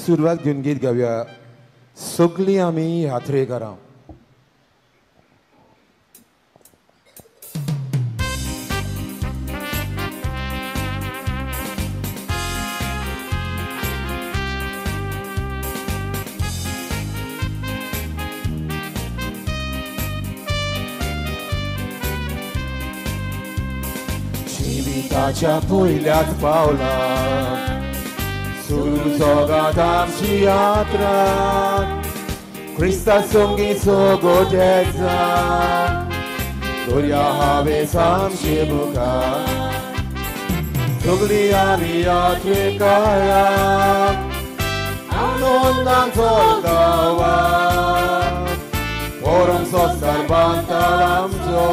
सुरवात घेऊन गीत गाऊया. सगळी आम्ही यात्रेकारां. जिविताच्या पयल्याच पावलां सुरू जगात आमची यात्रा. क्रिस्ता संगी सोगोटेचा दोरया हावेस आमचे मुखार. सगळी आमी यात्रेकारां आनंदान चलता वाट. परम संस्कार बांदतात आमचो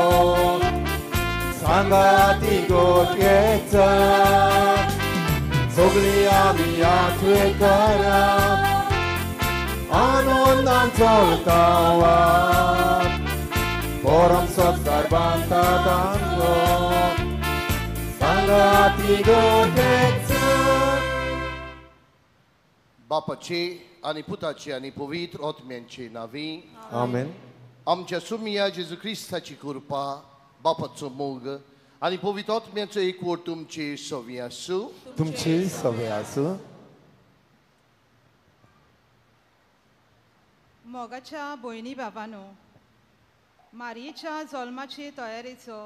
सांगाती गोट्येचा. सगळी आमी यात्रेकारां आनंदान चलता वाट. परम संस्कार बांदतात आमचो सांगाती गोट्येचा. बापाची आनी पुताची आनी पवित्र आत्म्यांची नावी. आमेन. आमच्या सुमिया जेजू क्रिस्ताची कृपा, बापाचो मोग आनी पवित्र आत्म्याचो एकवट तुमची सवी आसूं. तुमची सवय आसूं. मोगाच्या भयणी बाबांनो, मारयेच्या जल्माचे तयारेचो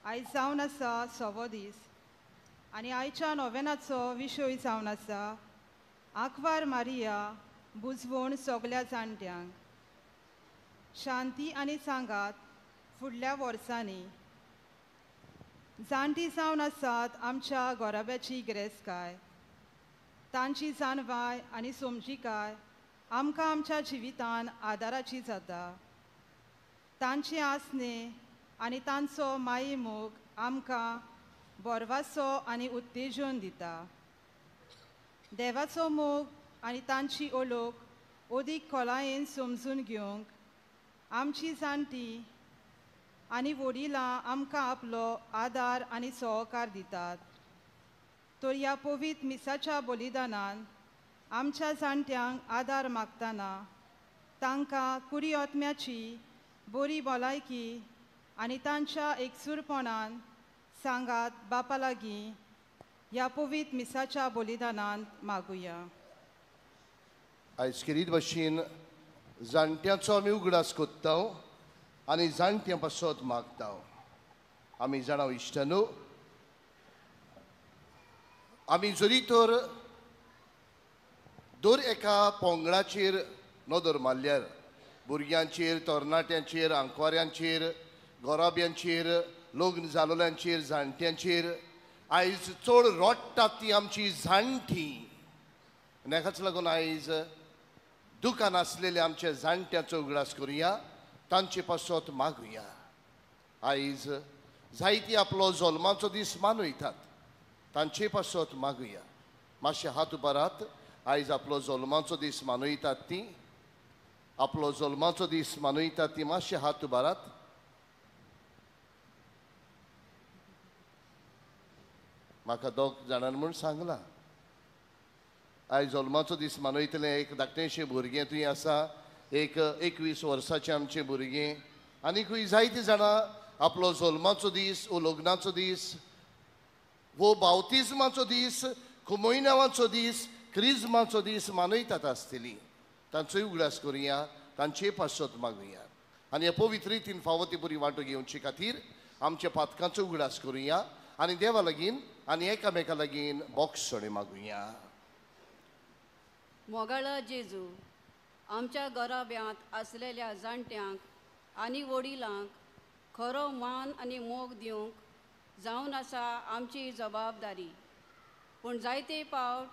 आयज जावन आसा 6वो दीस आनी आयच्या नोवेनाचो विशय जावन आसा आंकवार मारिया बुजवण सगल्या जाणट्यांक. शांती आनी सांगात फुडल्या वर्सांनी. जाणटी जावन आसात आमच्या गोराब्याची गिरेस्तकाय. तांची जाणवाय आनी समजीकाय आमकां आमच्या जिवितान आदाराची जाता. तांचे आसने आनी तांचो माये मोग आमकां बोरवासो आनी उत्तेजन दिता. देवाचो मोग आनी तांची ओळख ओदीक खोलायेन समजून घेवंक आमची जाणटी आनी वडिलां आमकां आपलो आदार आनी सहकार दितात. तर ह्या पवित्र मिसाच्या बलिदानान आमच्या जाणट्यांक आदार मागतना तांकां कुडी आत्म्याची बरी भलायकी आनी तांच्या एकसूरपणान सांगात बापा लागीं ह्या पवित्र मिसाच्या बलिदानान मागुया. आयज खेरीत भाशेन जाणट्यांचो आमी उगडास कोत्ता आनी जाणट्यां पासत मागता. आमी जाणाव इश्टानो, आमी जरी तर दर एका पोंगडाचेर नदर मारल्यार भुरग्यांचेर, तरणाट्यांचेर, आंकवाऱ्यांचेर, गोराब्यांचेर, लग्न जालोल्यांचेर, जाणट्यांचेर आयज चड रोडटात ती आमची जाणटी. हेकाच लागून आयज दुकान आसलेले आमच्या जाणट्याचो उगडास करुया, तांचे पासत मागुया. आयज जायती आपलो जल्माचो दीस मनयतात, तांचे पासत मागुया. मातशे हात उबारात. आयज आपलो जल्माचो दीस मनयतात ती, आपलो जल्माचो दीस मनयतात ती, मातशे हात उबारात. म्हाका 2 जाणांनी म्हूण सांगलां आयज जल्माचो दीस मनयतले एक धाकटेशें भुरगें थंय आसा, एक 21 वर्साचें आमचें भुरगें, आनीकूय जायतीं जाणां आपलो जल्माचो दीस वो लग्नाचो दीस वो बावतिजमाचो दीस, कुमोयनावाचो दीस, क्रिजमाचो दीस मनयतात आसतलीं. तांचोय उगडास करुया, तांचे पासत मागुया. आनी ह्या पवित्र रितीन फावो ती बरी वांटो घेवचे खातीर आमच्या पातकांचो उगडास करुया आनी देवा लागीं आनी एकामेका लागीं बोक्षणे मागुया. मोगाळा जेजू, आमच्या गोराब्यांत आसलेल्या जाणट्यांक आनी वडिलांक खरो मान आनी मोग दिवंक जावन आसा आमची जबाबदारी. पूण जायते फावट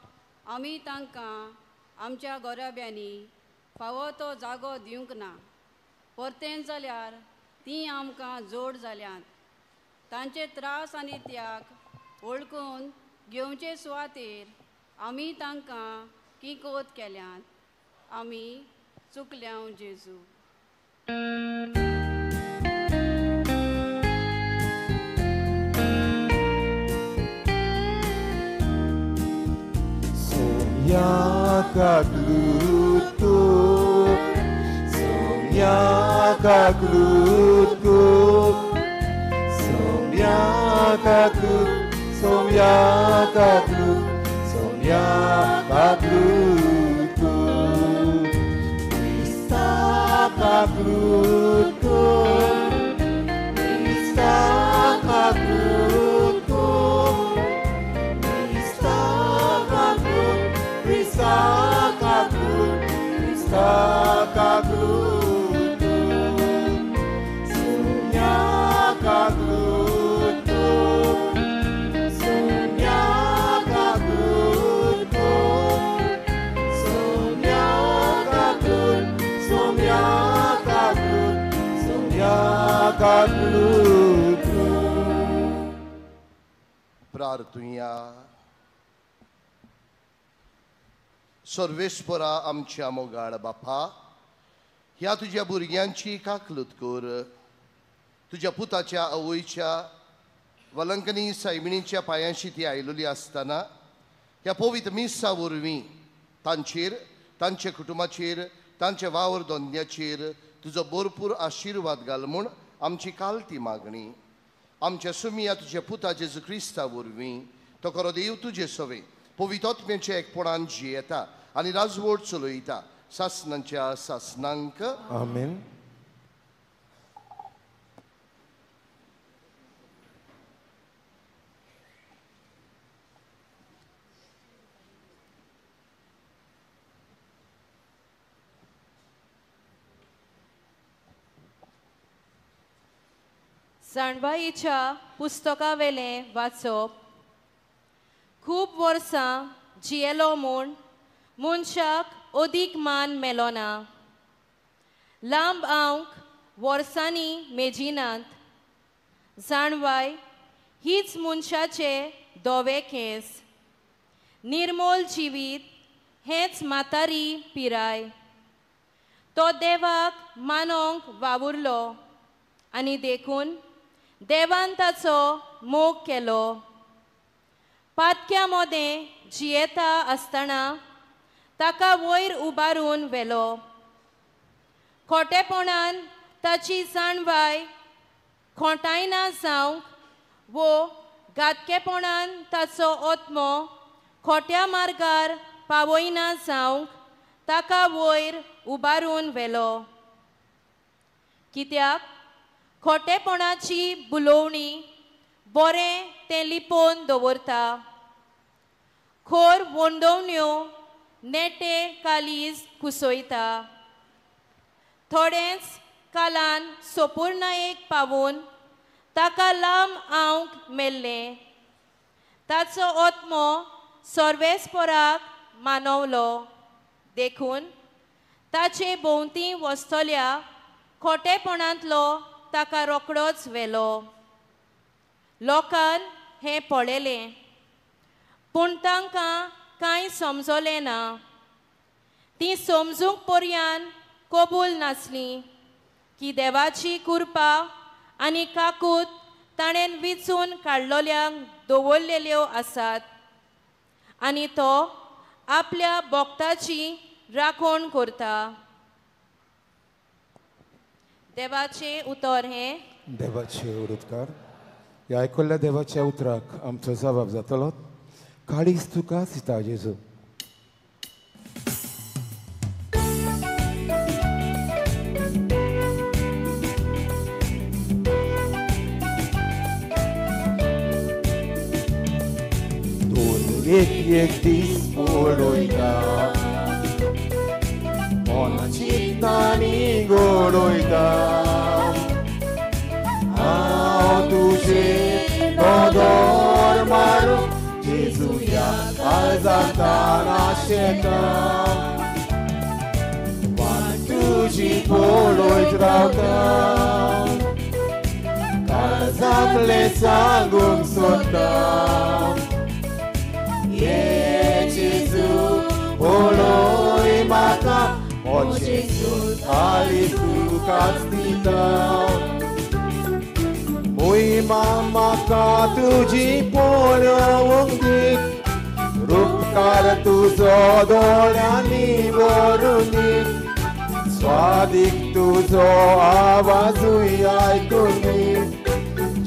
आमी तांकां आमच्या गोराब्यांनी फावो तो जागो दिवंक ना. परतें जाल्यार तीं आमकां जोड जाल्यांत. तांचे त्रास आनी त्याग वळखून घेवचे सुवातेर आमी तांकां किकोत केल्यात. आमी चुकल्यांव जेजू. या kaglutku, somia kaglutku, somia kaglut, somia kaglut, somia kaglutku, Krista kaglutku, Krista kaglutku, Krista kaglutku, Krista kaglutku, Krista kaglutku, somia kaglutku, somia kaglutku, somia kaglutku, somia kaglutku, somia kaglutku. प्रार्थुया. सर्वेस्परा आमच्या मोगाळ बापा, ह्या तुझ्या भुरग्यांची काकलूत कर. तुझ्या पुताच्या आवयच्या वलंकनी सायबिणीच्या पांयांशी ती आयिल्ली आसतना ह्या पवित्र मिसा वरवीं तांचेर, तांच्या कुटुंबाचेर, तांच्या वावर दोंद्याचेर तुजो भरपूर आशिर्वाद घाल म्हूण आमची कालती मागणी. आमच्या सुमिया तुझ्या पुता जेजू क्रिस्ता वरवीं तो खरो देव तुजे सवे पवित्रात्म्याच्या एकपणान जियेता आनी राजवट चलयता सासनांच्या सासनांक. आमेन. जाणबाईच्या पुस्तका वेलें वाचप. खूब वर्सां जियेलो म्हूण मनशाक अदीक मान मेलो ना. लांब आंवक वर्सांनी मेजिनात. जाणबाय हीच मनशाचे धवे केंस. निर्मोल जिवीत हेच म्हातारी पिराय. तो देवाक मानोंक वावुरलो आनी देखून देवान ताचो मोग केलो. पातक्या मोदें जियेता आसतना ताका वयर उबारून व्हेलो. खोटेपणान ताची जाणबाय खोटायना जावंक वो घातकेपणान ताचो आत्मो खोट्या मार्गार पावयना जावंक ताका वयर उबारून व्हेलो. कित्याक खोटेपणाची बुलोवणी बरें तें लिपोवन दवरता. खोर वोंडोवण्यो नेटे कालीज कुसयता. थोडेंच कालान सोपुर्नायेक पावून ताका लांब आंवक मेल्लें. ताचो आत्मो सर्वेस्पराक मानवलो. देखून ताचे भोंवती वचतल्या खोटेपणांतलो ताका रोकडोच व्हेलो. लोकान हें पळयलें पूण तांकां कांय समजोलें ना. तीं समजूंक पर्यान कबूल नासलीं की देवाची कृपा आनी काकूत ताणें विचून काडलोल्यांक दवरलेल्यो आसात आनी तो आपल्या भक्ताची राखण करता. देवाचें उतर हें. देवाचे उडोतकार, ह्या आयकल्ल्या देवाच्या उतराक आमचो जबाब जातलो. काळीज तुका सिता जेजू. एक दीस पळयता मोना चित्तांनी घडयता हांव तुजें दोदोर मारूं जेजुया काळजांतान आशेता. वाट तुजी पळयत रावता काळजांतलें सांगूंक सोदता. Gesù, poloy maka, o Gesù, aliku kastita. Mój mama tuji polowong dik, rób उपकार तुझो दोळ्यांनी भरुनी स्वादीक तुझो आवाजूय आयकुनी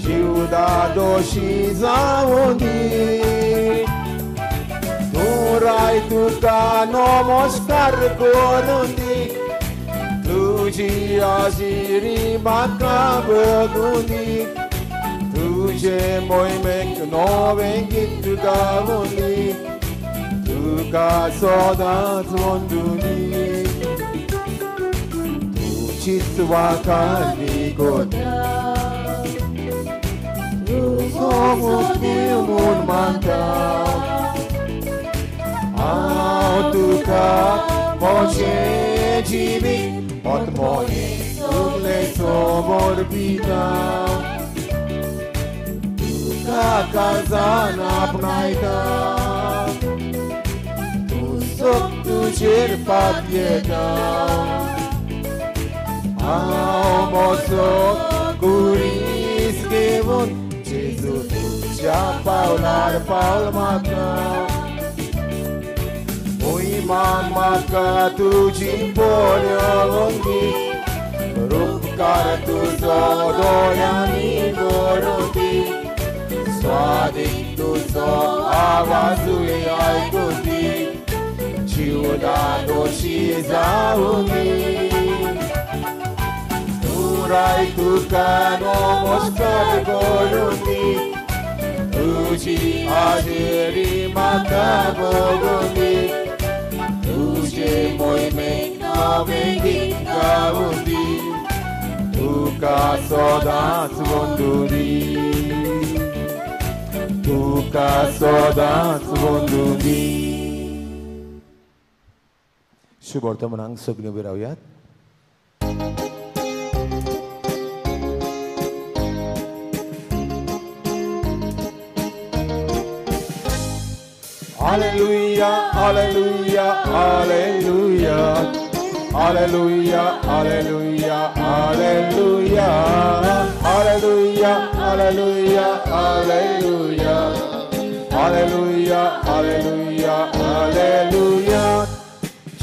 जीवदा दोशी जावून दी तूं राय तुका नमस्कार करून दी तुझी आजिरी म्हाका बघून दी तुझे मोहिमेक नवें गीत गावून दी तुका सदांच वंदुनी तुझीच वाखाली गोत्या तुझो मुक्ती म्हूण मानता हांव तुका म्हजें जिवीत मोत मोहें सगलें समोर पिता तुका काळजान आपणायता तुजो तुजेर पातयेता हांव म्हजो कुडीस घेवन जेजू तुज्या पावलार पावल म्हाका मोहिमान म्हाका तुजी बोलवंगी उपकार तुजो दोळ्यांनी भरून दी स्वादीक तुजो आवाजूय आयकून दी जीवदा दोशी जावून दी तूं राय तुका नमस्कार करून दी तुझी आजिरी म्हाका बघून दी तुझे मोहिमेक नवें गीत गावून दी तुका सदांच वंदुनी तुका सदांच वंदुनी शुभ वर्तमानांक सगळीं उबी रावयात Hallelujah, hallelujah, hallelujah. Hallelujah, hallelujah, hallelujah. Hallelujah, hallelujah, hallelujah. Hallelujah, hallelujah, hallelujah.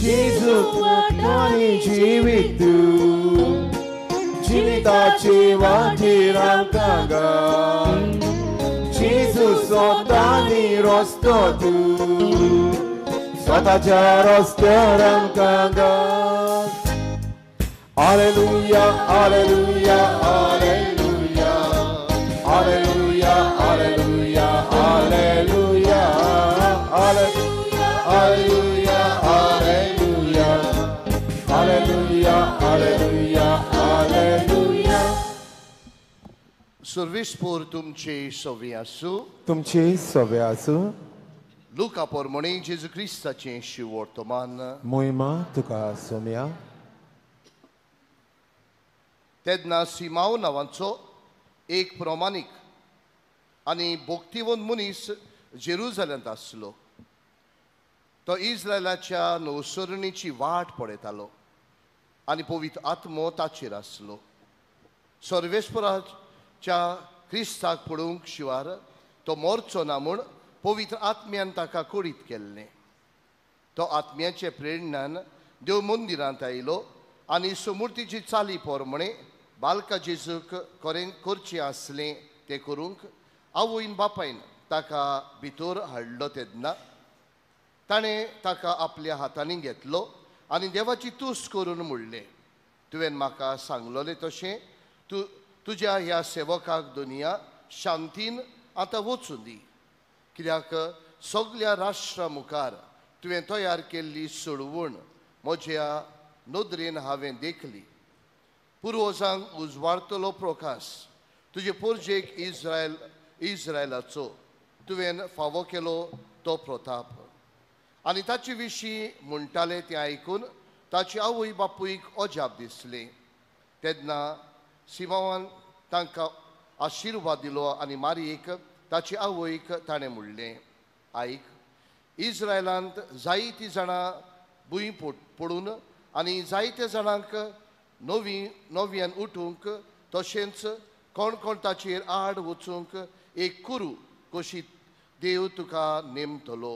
Jesus वाटानी जीवितू जीविताची वाटी रामकांगा Jezus स्वतानी रस्तो तू स्वताच्या रस्त्यार आमकां Hallelujah, hallelujah, hallelujah. Hallelujah, hallelujah, hallelujah. Hallelujah, hallelujah, hallelujah. Hallelujah, hallelujah, hallelujah. सर्विसपूर तुमचे सवे आसूं तुमचे सवे आसूं लुका पोरमोणी जेजू क्रिस्ताचें शिव वर्तमान मोहिमा तुका सोम्या तेन्ना सिमाव नांवाचो एक प्रमाणीक आनी भोक्तिवंत मनीस जेरुजलेमांत आसलो तो इस्रायलाच्या नवसरणीची वाट पळयतालो आनी पवित्र आत्मो ताचेर आसलो सर्वेस्पराच्या क्रिस्ताक पळोवंक शिवार तो मोरचो ना म्हूण पवित्र आत्म्यान ताका कोडीत केल्लें तो आत्म्याचे प्रेरणान देव मंदिरांत आयलो आनी समूर्तीची चाली पोरमणे बालका जेजूक करचें आसलें तें करूंक आवयन बापायन ताका भितर हाडलो तेन्ना ताणें ताका आपल्या हातांनी घेतलो आनी देवाची तुस करून म्हणलें तुवें म्हाका सांगलोलें तशें तुज्या ह्या सेवकाक दुनिया शांतीन आतां वचून दी कित्याक सगळ्या राष्ट्रा मुखार तुवें तयार केल्ली सोडवण म्हज्या नदरेन हांवें देखली पुर्वजांक उजवाडतलो प्रकाश तुजे पोरजेक इस्रायलाचो तुवें फावो केलो तो प्रताप आनी ताचे विशीं म्हणटाले तें आयकून ताची आवय बापूयक अजाप दिसलें तेन्ना सिमावान तांकां आशिर्वाद दिलो आनी मारयेक ताची आवयक ताणें म्हणलें आयक इस्रायलांत जायतीं जाणां भुंय पडून आनी जायत्या जाणांक नव्यान उठूंक तशेंच कोण कोण ताचेर आड वचूंक एक कुरू कशी देव तुका नेमतलो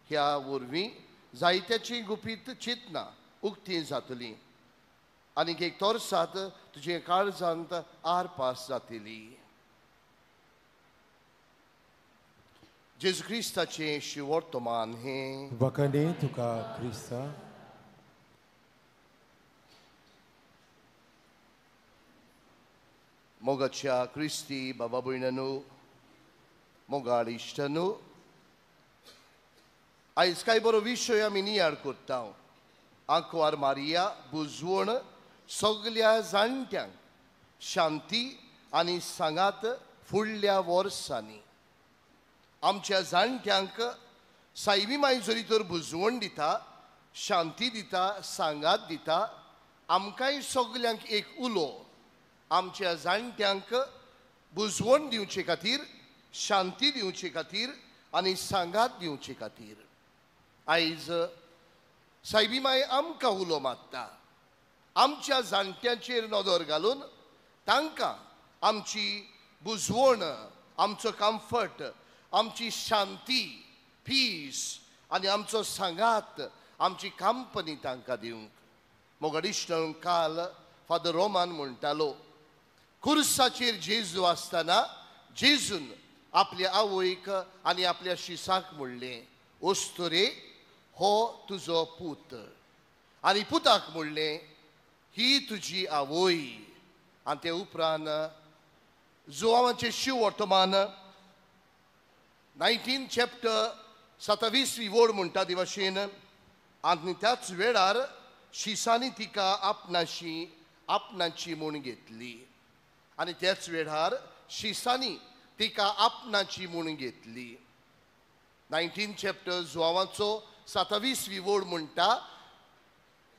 ह्या वरवीं जायत्याची गुपीत चिंतना उक्ती जातली आनी एक तोरसात तुजे काळजांत आरपास जातली. जेजू क्रिस्ताचें शिवर्तमान हें वखणी तुका क्रिस्ता. मोगाच्या क्रिस्ती बाबा भयणांनो, मोगाळ इश्टांनो, आयज कांय बरो विशय आमी नियाळ करता. आंकवार मारिया बुजवण सगल्या जाणट्यांक शांती आनी सांगात फुडल्या वर्सांनी. आमच्या जाणट्यांक सायबी माई जरी तर बुजवण दिता, शांती दिता, सांगात दिता, आमकांय सगल्यांक एक उलो आमच्या जाणट्यांक बुजवण दिवचे खातीर, शांती दिवचे खातीर आनी सांगात दिवचे खातीर. आयज सायबी माय आमकां उलो मागता. आमच्या जाणट्यांचेर नदर घालून तांकां आमची बुजवण, आमचो कम्फर्ट, आमची शांती, पीस आनी आमचो सांगात, आमची कंपनी तांकां दिवंक. मोगादिश्टांनो, काल फादर रोमान म्हणटालो, खुर्साचेर जेजू आसतना जेजून आपल्या आवयक आनी आपल्या शिसाक म्हणलें, ओस्तोरे हो तुजो पूत. आनी पुताक म्हणलें, ही तुजी आवय. आनी ते उपरांत जोआवाचें शिवर्तमान 19 चॅप्टर 27वी वड म्हणटा ते भाशेन. आनी त्याच वेळार शिसांनी तिका आपणाची म्हूण घेतली. आनी त्याच वेळार शिसांनी तिका आपणाची म्हूण घेतली. 19 चॅप्टर जोआवाचो 27वी वड म्हणटा,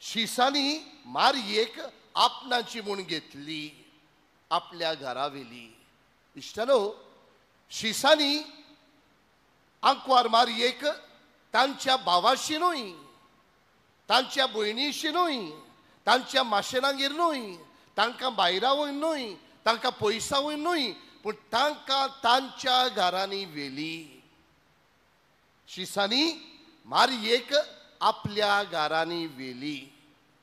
शिसांनी मारयेक आपणाची म्हूण घेतली, आपल्या घरा व्हेली. इश्टानो, शिसांनी आंकवार मारयेक तांच्या भावाशी न्हय, तांच्या भयणीशी न्हय, तांच्या माशेलांगेर न्हय, तांकां भायरा वयर न्हय, तांकां पयसा वयर न्हय, पूण तांकां तांच्या घरांनी व्हेली. शिसांनी मारयेक आपल्या घरांनी व्हेली.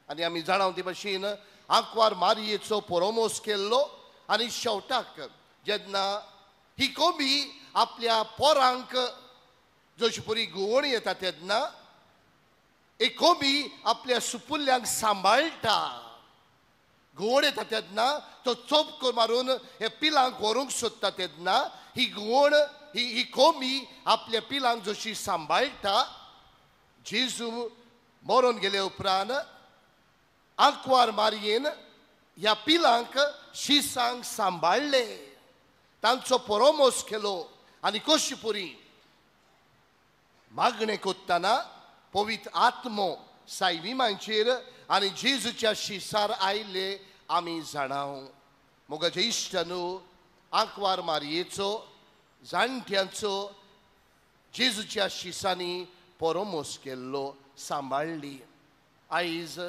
आनी आमी जाणाव ते भाशेन आंकवार मारयेचो परोमोस केल्लो. आनी शेवटाक जेन्ना ही कोबी आपल्या पोरांक जशी परी गुवण येता तेन्ना एक कोबी आपल्या सुपुल्यांक सांबाळटा. गुवण येता तेन्ना तो चोप मारून हे पिलांक व्हरूंक सोदता तेन्ना ही गुवण ही कोबी आपल्या पिलांक जशी सांबाळटा. जेजू मरून गेले उपरांत आंकवार मारयेन ह्या पिलांक शिसांक सांबाळले, तांचो परोमोस केलो. आनी कशी परी मागणें कोत्ताना पवित्र आत्मो सायबी मांचेर आनी जेजूच्या शिसार आयले आमी जाणाव. मोगाचे इश्टांनो, आंकवार मारयेचो जाणट्यांचो जेजूच्या शिसांनी परोमोस केल्लो, सांबाळली. आयज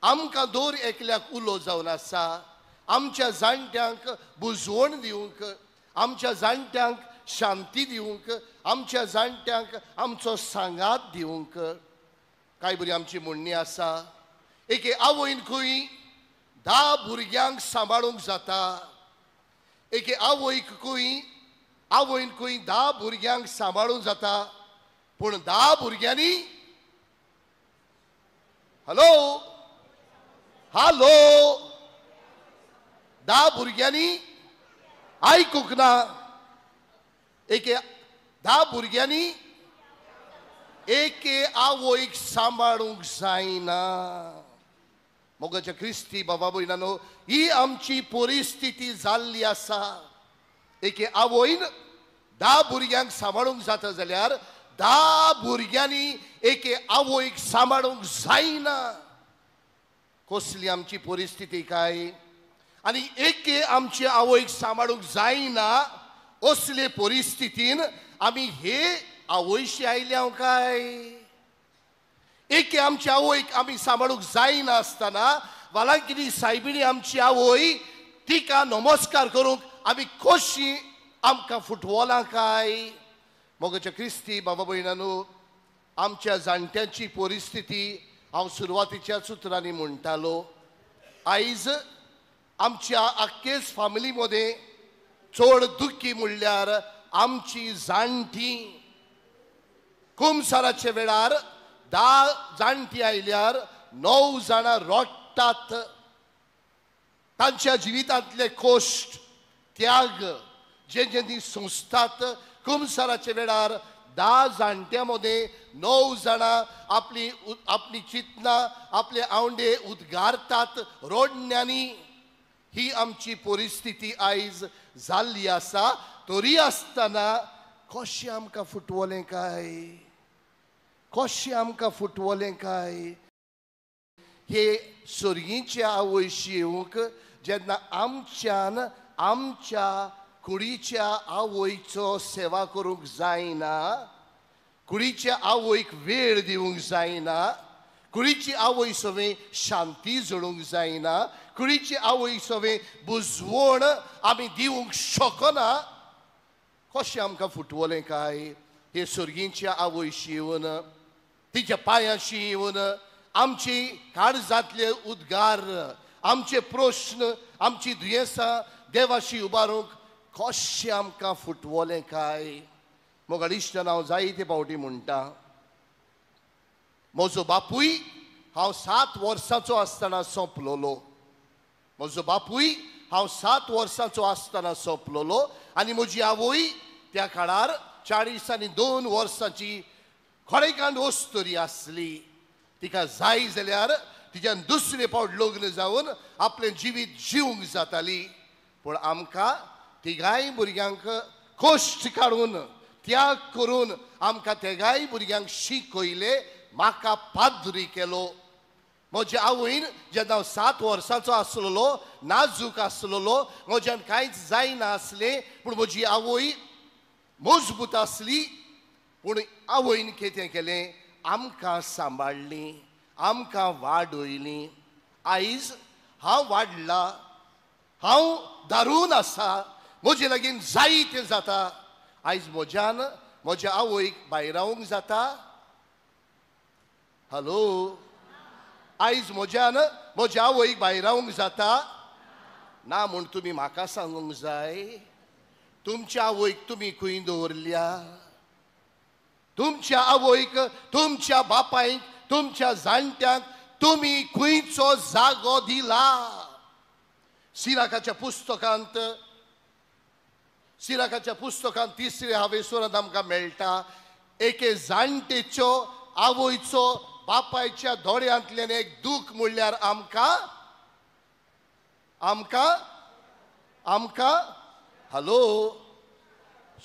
आमकां दर एकल्याक उलो जावन आसा आमच्या जाणट्यांक बुजवण दिवंक, आमच्या जाणट्यांक शांती दिवंक, आमच्या जाणट्यांक आमचो सांगात दिवंक. कांय बरी आमची म्हणणी आसा, एके आवयन खंय 10 भुरग्यांक सांबाळूंक जाता. एके आवयन खंय 10 भुरग्यांक सांबाळूंक जाता, पूण 10 भुरग्यांनी हॅलो 10 भुरग्यांनी आयकूंक ना. एके 10 भुरग्यांनी एके आवयक सांबाळूंक जायना. मोगाच्या क्रिस्ती बाबा भयणांनो, ही आमची परिस्थिती जाल्ली आसा. एके आवयन 10 भुरग्यांक सांबाळूंक जाता जाल्यार 10 भुरग्यांनी एके आवयक सांबाळूंक जायना. कसली आमची परिस्थिती काय. आनी एके आमची आवयक सांबाळूंक जायना असले परिस्थितीन आमी हे आवयशी आयल्या काय. एके आमच्या आवयक आमी सांबाळूंक जायना आसतना वालांकिनी सायबिणी आमची आवय, तिका नमस्कार करूंक आमी कशी आमकां फुटवलां काय. मोगाच्या क्रिस्ती बाबा भयणांनो, आमच्या जाणट्यांची परिस्थिती हांव सुरवातीच्याच उतरांनी म्हणटालो. आयज आमच्या आख्खेच फॅमिली मध्ये चड दुख्खी म्हणल्यार आमची जाणटी. कुमसाराचे वेळार 10 जाणटी आयल्यार 9 जाणां रडटात. तांच्या जिवितांतले कश्ट त्याग जे ती सोंसतात. कुमसाराचे वेळार 10 जाणट्यामध्ये 9 जाणां आपली चिंतना आपले आवंडे उद्गारतात रोडण्यांनी. ही आमची परिस्थिती आयज जाल्ली आसा. तरी आसतना कशें आमकां फुटवलें काय, कशें आमकां फुटवलें काय. हे सर्गीच्या आवयशीक जेन्ना आमच्यान आमच्या कुडीच्या आवयचो सेवा करूंक जायना, कुडीच्या आवयक वेळ दिवंक जायना, कुडीची आवय सवें शांती जळूंक जायना, कुडीची आवय सवें बुजवण आमी दिवंक शकना. कशें आमकां फुटवलें काय. हे सर्गीच्या आवयशी येवन तिच्या पांयाशी येवन आमची काळजांतले उद्गार, आमचे प्रश्न, आमची दुयेंसां देवाशी उबारूंक कशें आमकां फुटवलें काय. मोगा इश्टान हांव जायते फावटी म्हणटा, म्हजो बापूय हांव 7 वर्सांचो आसतना सोंपलोलो. म्हजो बापूय हांव 7 वर्सांचो आसतना सोंपलोलो आनी म्हजी आवय त्या काळार 42 वर्सांची खरेकांड वस्तरी आसली. तिका जाय जाल्यार तिच्यान दुसरे फावट लग्न जावन आपलें जिवीत जिवंक जाताली. पूण आमकां तिगाय भुरग्यांक कश्ट काडून त्याग करून आमकां तेगाय भुरग्यांक शिकयले, म्हाका पाद्री केलो. म्हज्या आवयन जेन्ना हांव 7 वर्सांचो आसलोलो, नाजूक आसलोलो, म्हज्यान कांयच जायना आसलें, पूण म्हजी आवय मजबूत आसली. पूण आवयन कितें केलें, आमकां सांबाळ्ळी, आमकां वाडयली. आयज हांव वाडला, हांव दारून आसा, म्हजे लागीं जायतें जाता. आयज म्हज्यान म्हज्या आवयक भायर रावंक जाता. हॅलो, आयज म्हज्यान म्हज्या आवयक भायर रावंक जाता ना म्हूण तुमी म्हाका सांगूंक जाय. तुमच्या आवयक तुमी खंय दवरल्या, तुमच्या आवयक, तुमच्या बापायक, तुमच्या जाणट्यांक तुमी खंयचो जागो दिला. सिराकाच्या पुस्तकांत 3रे हावेसरांत आमकां मेळटा, एके जाणटेच्यो आवयचो बापायच्या दोळ्यांतल्यान एक दूख म्हणल्यार आमकां आमकां आमकां हॅलो,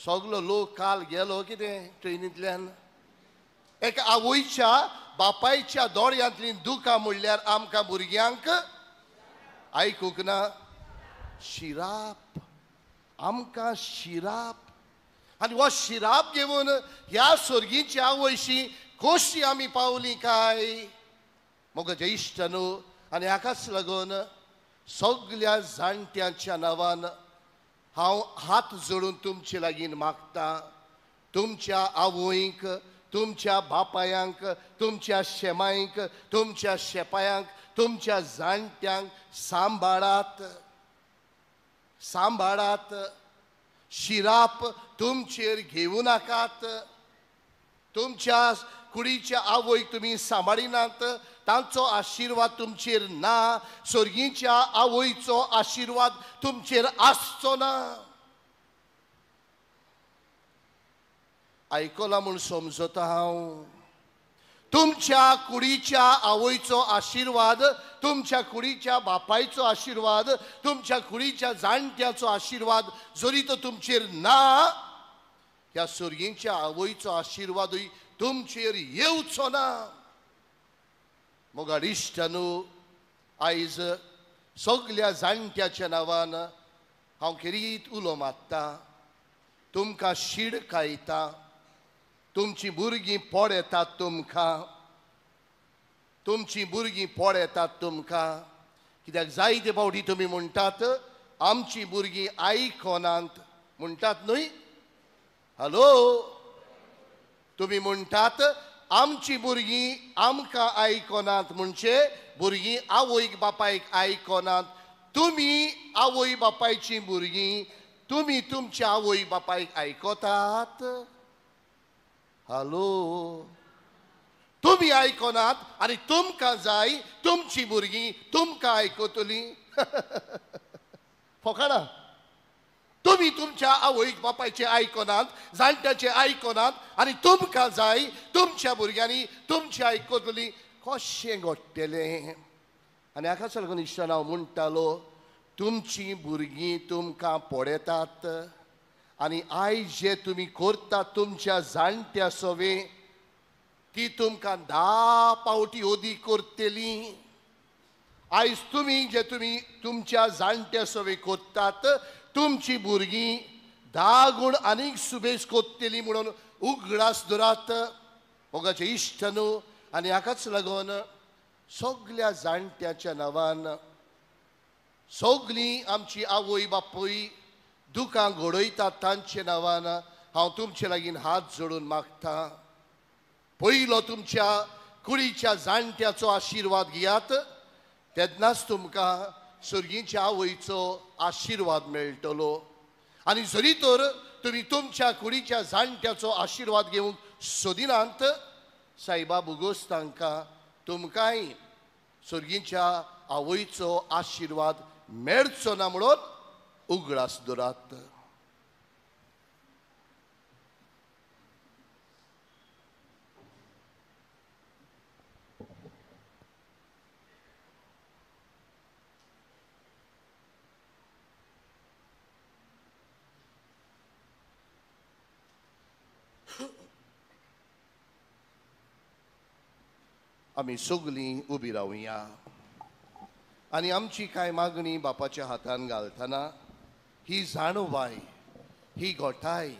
सगलो लोक काल गेलो कितें ट्रेनींतल्यान. एका आवयच्या बापायच्या दोळ्यांतली दुखां म्हणल्यार आमकां भुरग्यांक आयकूंक ना. शिराप, आमकां शिराप. आनी हो शिराप घेवन ह्या सर्गीच्या आवयशी कशी आमी पावली काय. म्हज्या इश्टानो, आनी हाकाच लागून सगल्या जाणट्यांच्या नांवान हांव हात जोडून तुमचे लागीं मागतां. तुमच्या आवयंक, तुमच्या बापायांक, तुमच्या शेमायंक, तुमच्या शेपायांक, तुमच्या जाणट्यांक सांबाळात, सांबाळात. शिराप तुमचेर घेवू नाकात. तुमच्या कुडीच्या आवयक तुमी सांबाळिनात, तांचो आशिर्वाद तुमचेर ना. सर्गीच्या आवयचो आशिर्वाद तुमचेर आसचो ना. आयकलां म्हूण समजता हांव. तुमच्या कुडीच्या आवयचो आशिर्वाद, तुमच्या कुडीच्या बापायचो आशिर्वाद, तुमच्या कुडीच्या जाणट्याचो आशिर्वाद जरी तो तुमचेर ना, ह्या सर्गीच्या आवयचो आशिर्वादूय तुमचेर येवचो ना. मोगा इश्टानो, आयज सगल्या जाणट्याच्या नांवान हांव खेरीत उलो मारतां. तुमकां शीड खायता, तुमची भुरगीं पोड येतात तुमकां, तुमची भुरगीं पोड येतात तुमकां. कित्याक जायते फावटी तुमी म्हणटात आमची भुरगीं आयकनात म्हणटात न्हय. हॅलो, तुमी म्हणटात आमची भुरगीं आमकां आयकोनात म्हणजे भुरगीं आवयक बापायक आयकोनात. तुमी आवय बापायची भुरगीं तुमी तुमच्या आवय बापायक आयकोतात. हालो, तुमी आयकोनात आनी तुमकां जाय तुमची भुरगीं तुमकां आयकतलीं. फकाणां, तुमी तुमच्या आवयक बापायचे आयकोनात, जाणट्याचे आयकोनात आनी तुमकां जाय तुमच्या भुरग्यांनी तुमचे आयकतलीं. कशें घडटलें? आनी हाकाच लागून इश्टान हांव म्हणटालो, तुमची भुरगीं तुमकां पळयतात आनी आयज जे तुमी करतात तुमच्या जाणट्या सवे ती तुमकां 10 पावटी ओदी करतलीं. आयज तुमी जे तुमी तुमच्या जाणट्या सवे करतात तुमची भुरगीं 10 गुण आनीक सुबेज करतलीं म्हणून उगडास दवरात. मोगाचे इश्ट न्हू. आनी हाकाच लागून सगळ्या जाणट्याच्या नांवान सगळीं आमची आवय बापूय दुखां घडयतात तांचे नांवान हांव तुमचे लागीं हात जोडून मागतां. पयलो तुमच्या कुडीच्या जाणट्याचो आशिर्वाद घेयात, तेन्नाच तुमकां सर्गीच्या आवयचो आशिर्वाद मेळटलो. आनी जरी तर तुमी तुमच्या कुडीच्या जाणट्याचो आशिर्वाद घेवंक सोदिनात, सायबा बुगोस तांकां तुमकांय सर्गीच्या आवयचो आशिर्वाद मेळचो ना म्हणून उगडास दवरात. आमी सगळीं उबी रावया आनी आमची कांय मागणी बापाच्या हातान घालतना ही जाणवाय ही घोटाय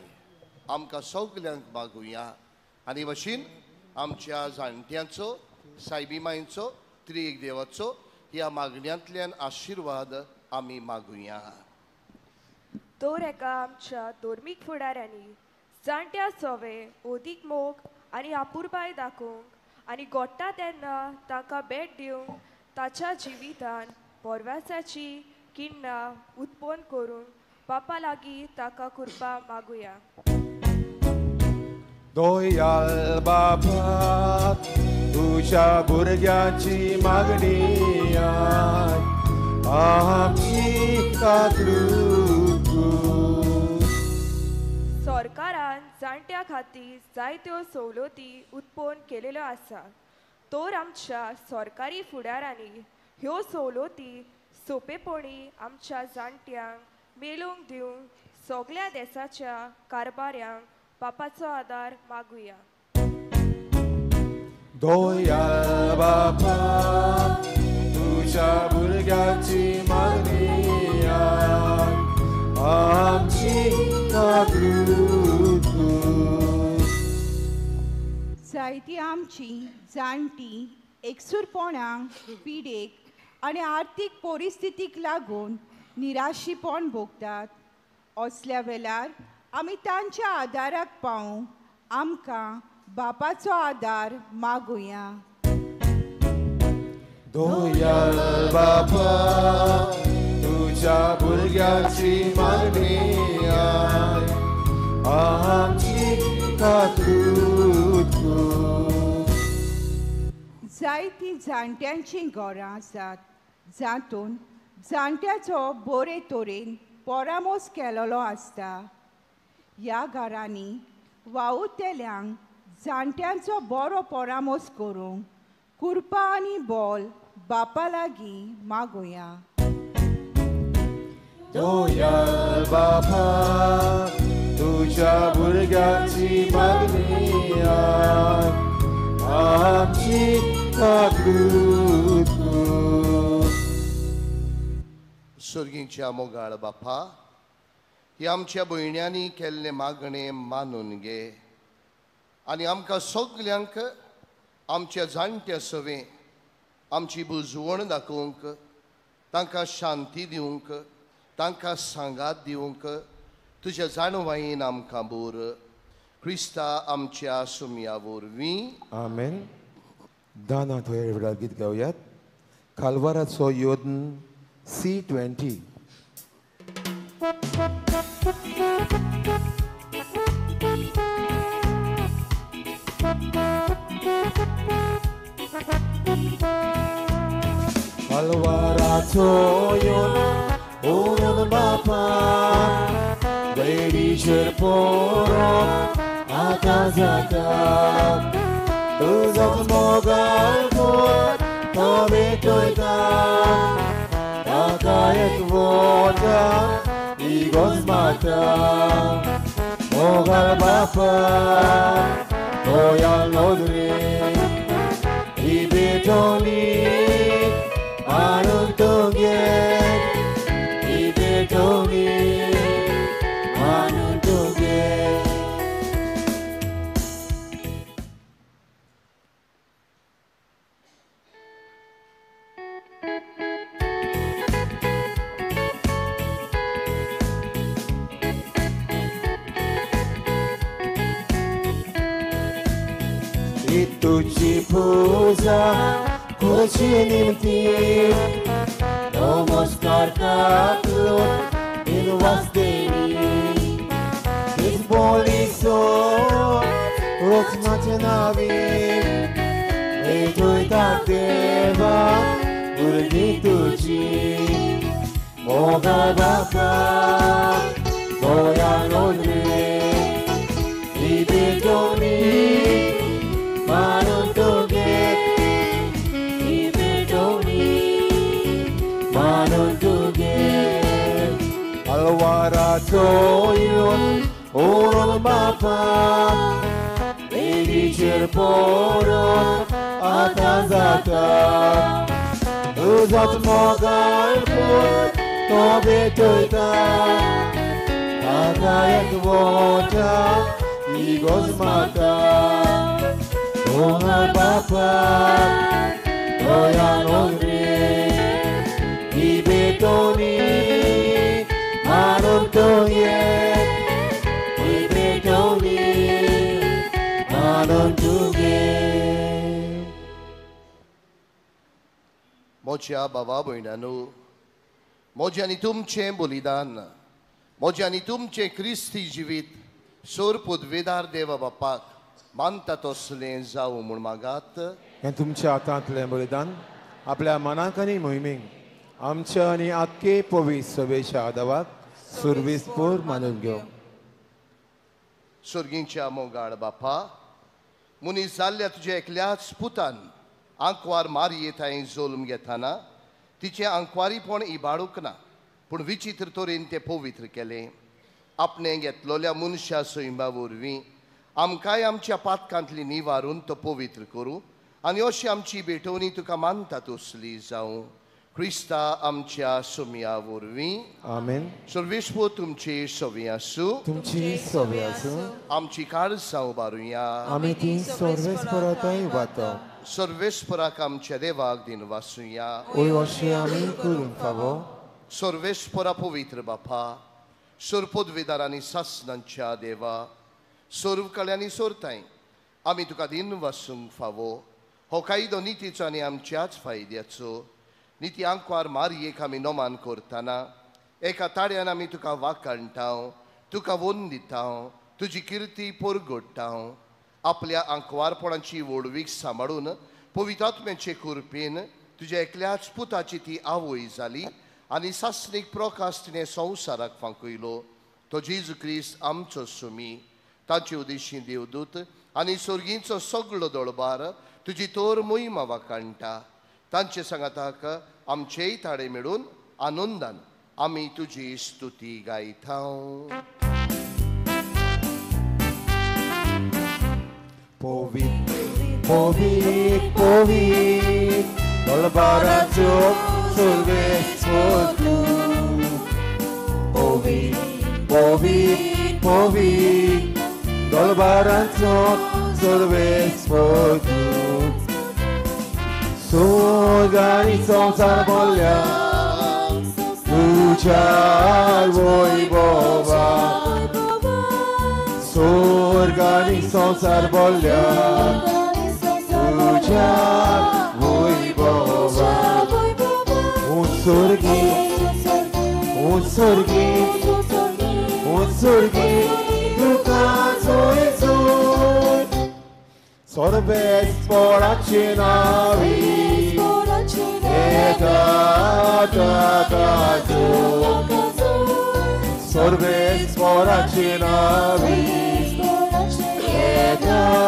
आमकां सगल्यांक मागुया. आनी भाशेन आमच्या जाणट्यांचो सायबी मांयचो त्रिएक देवाचो ह्या मागण्यांतल्यान आशिर्वाद आमी मागुया. तर एका आमच्या धर्मीक फुडाऱ्यांनी जाणट्या सवे ओदीक मोग आनी आपुरबाय दाखोवंक आनी घोडटा तेन्ना तांकां भेट दिवंक ताच्या जिवितान पोरव्यासाची किन्नां उत्पन्न करून बापा लागीं ताका कृपा मागुया. दोयाल बाबा तुझ्या भुरग्याची मागणी आय, आमची काकूट कर. सरकारान जाणट्या खातीर जायत्यो सवलती उत्पन्न केलेल्यो आसा. तर आमच्या सरकारी फुडाऱ्यांनी ह्यो सवलती सोंपेपणी आमच्या जाणट्यांक मेळूंक दिवंक सगळ्या देशाच्या कारभाऱ्यांक बापाचो आदार मागुया. दोयाल बाबा तुझ्या भुरग्याची मागणी आय, आमची काकूट कर. जायतीं आमची जाणटी एकसुरपणाक पिडेक आनी आर्थीक परिस्थितीक लागून निराशीपण भोगतात. असल्या वेळार आमी तांच्या आदाराक पावूंक आमकां बापाचो आदार मागुया. दोयाल बाबा तुझ्या भुरग्याची मागणी आय, आमची काकूट कर. जायतीं जाणट्यांचीं घरां आसात जातून जाणट्याचो बरे तरेन परामोस केलेलो आसता. ह्या घरांनी वावुरतेल्यांक जाणट्यांचो बरो परामोस करूंक कृपा आनी बोल बापा लागीं मागुया. दोयाल बाबा तुझ्या भुरग्याची मागणी आय, आमची काकूट कर. सर्गीच्या मोगाळ बापा, ही आमच्या भयण्यांनी केल्ले मागणे मानून घे आनी आमकां सगल्यांक आमच्या जाणट्या सवे आमची बुजवण दाखोवंक, तांकां शांती दिवंक, तांकां सांगात दिवंक तुज्या जाणवायेन आमकां बोर. क्रिस्ता आमच्या सुमया वरवीं आमेन. दाना थोड्या वेळार गीत गावयात. खालवाराचो योद्न C20. Kalwarato yon onon bapa Baby sherporo akazaka Uzat mogal kod Tobe toita Takayet vota Igos mata Mogal bapa Toyal nodre Ibetoni Manun toget, ibetoni, manun toget. Itu cipuza. Kuchinim tim, no moscar kaklot, in was deni. His boliso, rot natenavi, etuita deva, urgituci, moga baka, moya nodre, ibetoni, manon toget. Alwarato yon oron bapa Baby cherporo atazata Uzat mogal kod tobe toita Takayet vota igos mata Oha bapa Toyan ogre Ibetoni Manon toget, ibetoni, manon toget. मोच्या बाबा भयणांनो मोजे आनी तुमचें बलिदान मोजे आनी तुमचें क्रिस्ती जिवीत सोर पदवेदार देवा बापाक मानता तसलें जावं म्हूण मागात. हें तुमच्या हातांतलें बलिदान आपल्या मनाक आनी मोहिमेक आमच्या आनी आख्खे पवित्र सभेच्या आदावाक सुरवेस्पोर मानून घेव. सुर्गींच्या मोगाळ बापा मुनीस जाल्ल्या तुज्या एकल्याच पुतान आंकवार मारये थंय जोल्म घेताना तिचें आंकवारीपण इबाडूंक ना पूण विचित्र तरेन तें पवित्र केलें. आपणें घेतलोल्या मनशा सैमा वरवीं आमकांय आमच्या पातकांतली निवारून तो पवित्र करूं आनी अशी आमची भेटवणी तुका मानता तसली जावं. क्रिस्ता आमच्या सुमया वरवीं आमेन. सर्वेस्पो तुमचे सवे आसूं. तुमची सवे आसूं. आमची काळजां उबारुया. आमी ती सर्वेस्पराताय वाताव. सर्वेस्पराक आमच्या देवाक दिन वासुया. ओय अशें आमी करूंक फावो. सर्वेस्परा पवित्र बापा सर्पदवेदारांनी सासनांच्या देवा सर्व कळ्यांनी सोरताय आमी तुका दिन वासूंक फावो. हो कायदो नितीचो आनी आमच्याच फायद्याचो. निती आंकवार मारयेक आमी नोमान करतना एका ताड्यान आमी तुका वाकणटाव तुका वंदिताव तुजी किर्ती परगडटाव. आपल्या आंकवारपणाची वडवीक सांबाळून पवित्रात्म्याचे कुरपेन तुज्या एकल्याच पुताची ती आवय जाली आनी सासणीक प्रकाश तिणें संवसाराक फांकयलो. तो जेजू क्रिस्त आमचो सुमी तांचे उदेशी देवदूत आनी सर्गींचो सगळो दळबार तुजी तोर मोहिमा वाकाणटा. तांचे सांगाताक आमचेय ताळे मेळून आनंदान आमी तुजी स्तुती गायतांव. Povit, povit, povit, dolbarazo survesportu. Povit, povit, povit, dolbarazo survesportu. Sugani sonzar bolja, luchar vojvova. स्वर्ग आणि संसार बोलल्या तुझ्या वैभवात उत्सर्गी उत्सर्गी उत्सर्गी तुका सोयीचो Sorbesporaci navi Etatazu Sorbesporaci navi Etatazu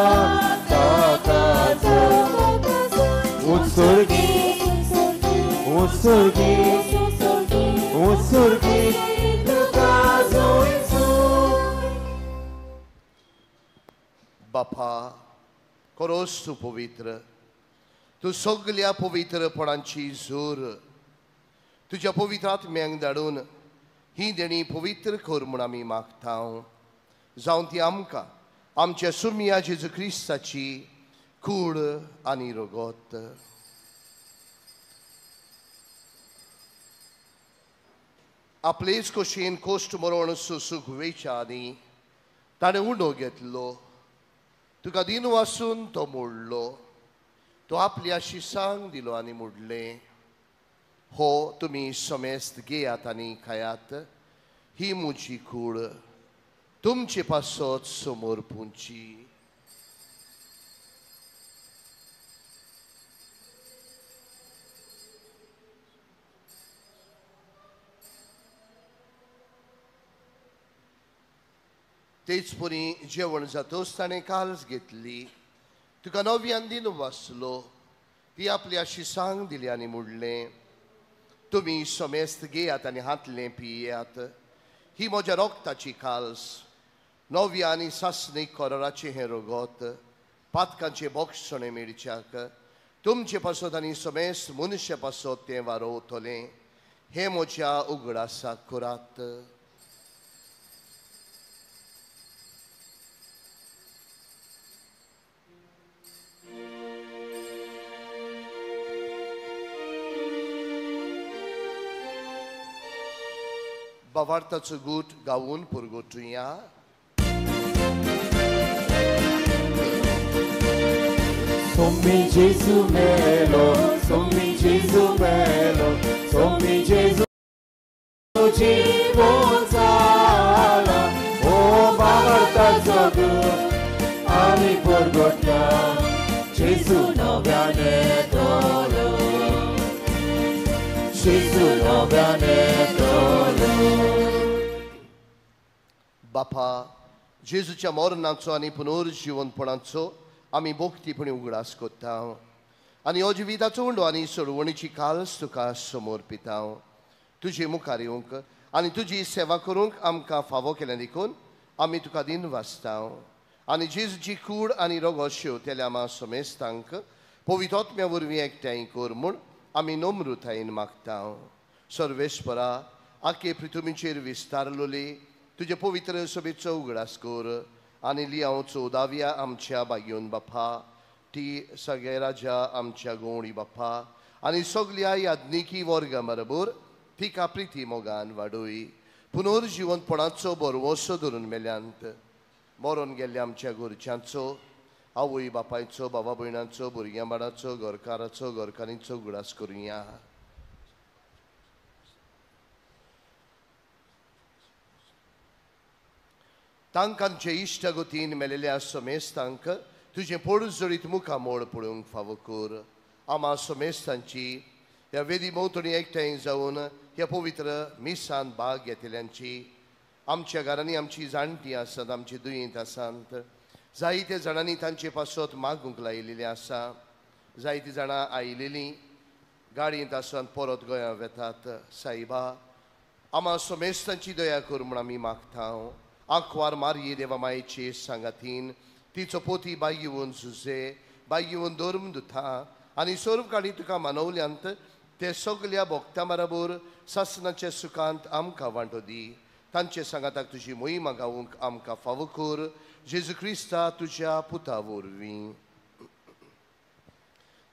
Utsurgi Utsurgi Utsurgi Tukazu Isu Bapa खरोच तू पवित्र तू सगळ्या पवित्रपणांची जोर तुझ्या पवित्र आत्म्यांक धाडून ही देणी पवित्र कर म्हूण आमी मागता जावं ती आमकां आमच्या सुम्या जेजू क्रिस्ताची कूड आनी रगत आपलेच कशेन कोश्ट मरण सोसूंक वेच्या आनी ताणें उणो घेतलो तुका दिन वासून तो मोडलो तो आपल्या शिसांक दिलो आनी मोडलें हो तुमी समेस्त घेयात आनी खायात ही म्हजी कूड तुमचे पासत समोर पुंची तेचपणी जेवण जातोच ताणें काल्स घेतली तुका नव्यान दिन वाचलो ती आपल्या शिसांक दिली आनी मोडलें तुमी समेस्त घेयात आनी हातलें पियेयात ही म्हज्या रोगताची काल्स नव्या आनी सासणीक कोराचें हें रगत पातकांचे बोक्षणे मेळच्याक तुमचे पासत आनी समेस्त मनशा पासत तें वारोवतलें हें म्हज्या उगडासाक करात Bavartaचं गूट गावून पुरगोटुया Sommi Gesù melo, sommi Gesù melo, sommi Gesù Civozala, o bavartaचं गूट आम्ही पुरगोटल्या Gesù नव्याने तोलो Gesù नव्याने तोलो बापा जेजूच्या मरणाचो आनी पुनर्जीवनपणाचो आमी भोक्तीपणी उगडास कोत्ता आनी हो जिविताचो उंडो आनी सोडवणीची काल्स तुका समर्पिता तुजे मुखार येवंक आनी तुजी सेवा करूंक आमकां फावो केलें देखून आमी तुका दिन वाचता आनी जेजूची कूड आनी रगत शेवतेल्या आमा समेस्तांक पवित्रात्म्या वरवीं एकठांय कर म्हूण आमी नम्रतायेन मागता सर्वेस्परा आखे पृथ्वीचेर विस्तारलोली तुजे पवित्र सभेचो उगडास कर आनी लियाव 14व्या आमच्या बागेवन बापा ती सगळे राजा आमच्या गवळी बापा आनी सगळ्या याज्ञिकी वर्गा बरोबर तिका प्रिती मोगान वाडोय पुनर्जीवनपणाचो बरवसो धरून मेल्यांत मरून गेल्ल्या आमच्या घरच्यांचो आवय बापायचो बाबा भयणांचो भुरग्यां बाळाचो घरकाराचो घरकारींचो उगडास करुया तांकांचे इश्ट गतीन मेलेल्या समेस्तांक तुझे पडजळीत मुखामोळ पळोवंक फावो कर आमा समेस्तांची ह्या वेदी भोंवतणी एकठांय जावन ह्या पवित्र मिसान भाग घेतिल्यांची आमच्या घरांनी आमची जाणटी आसात आमची दुयेंत आसात जायते जाणांनी तांचे पासत मागूंक लायिल्लें आसा जायतीं जाणां आयिल्लीं गाडयेंत आसात परत गोंयांत वेतात सायबा आमा समेस्तांची दया कर म्हूण आमी मागता आंकवार मारये देवा मायेचे सांगातीन तिचो पोती बायगिवून झुजे बायगिवून धर्म दुथा आनी सर्व काणी तुका मानवल्यांत ते सगळ्या भोगत्यां बरोबर सासणाच्या सुखांत आमकां वांटो दी तांचे सांगाताक तुजी मोहीम गावूंक आमकां फावो कर जेजू क्रिस्ता तुज्या पुता वरवीं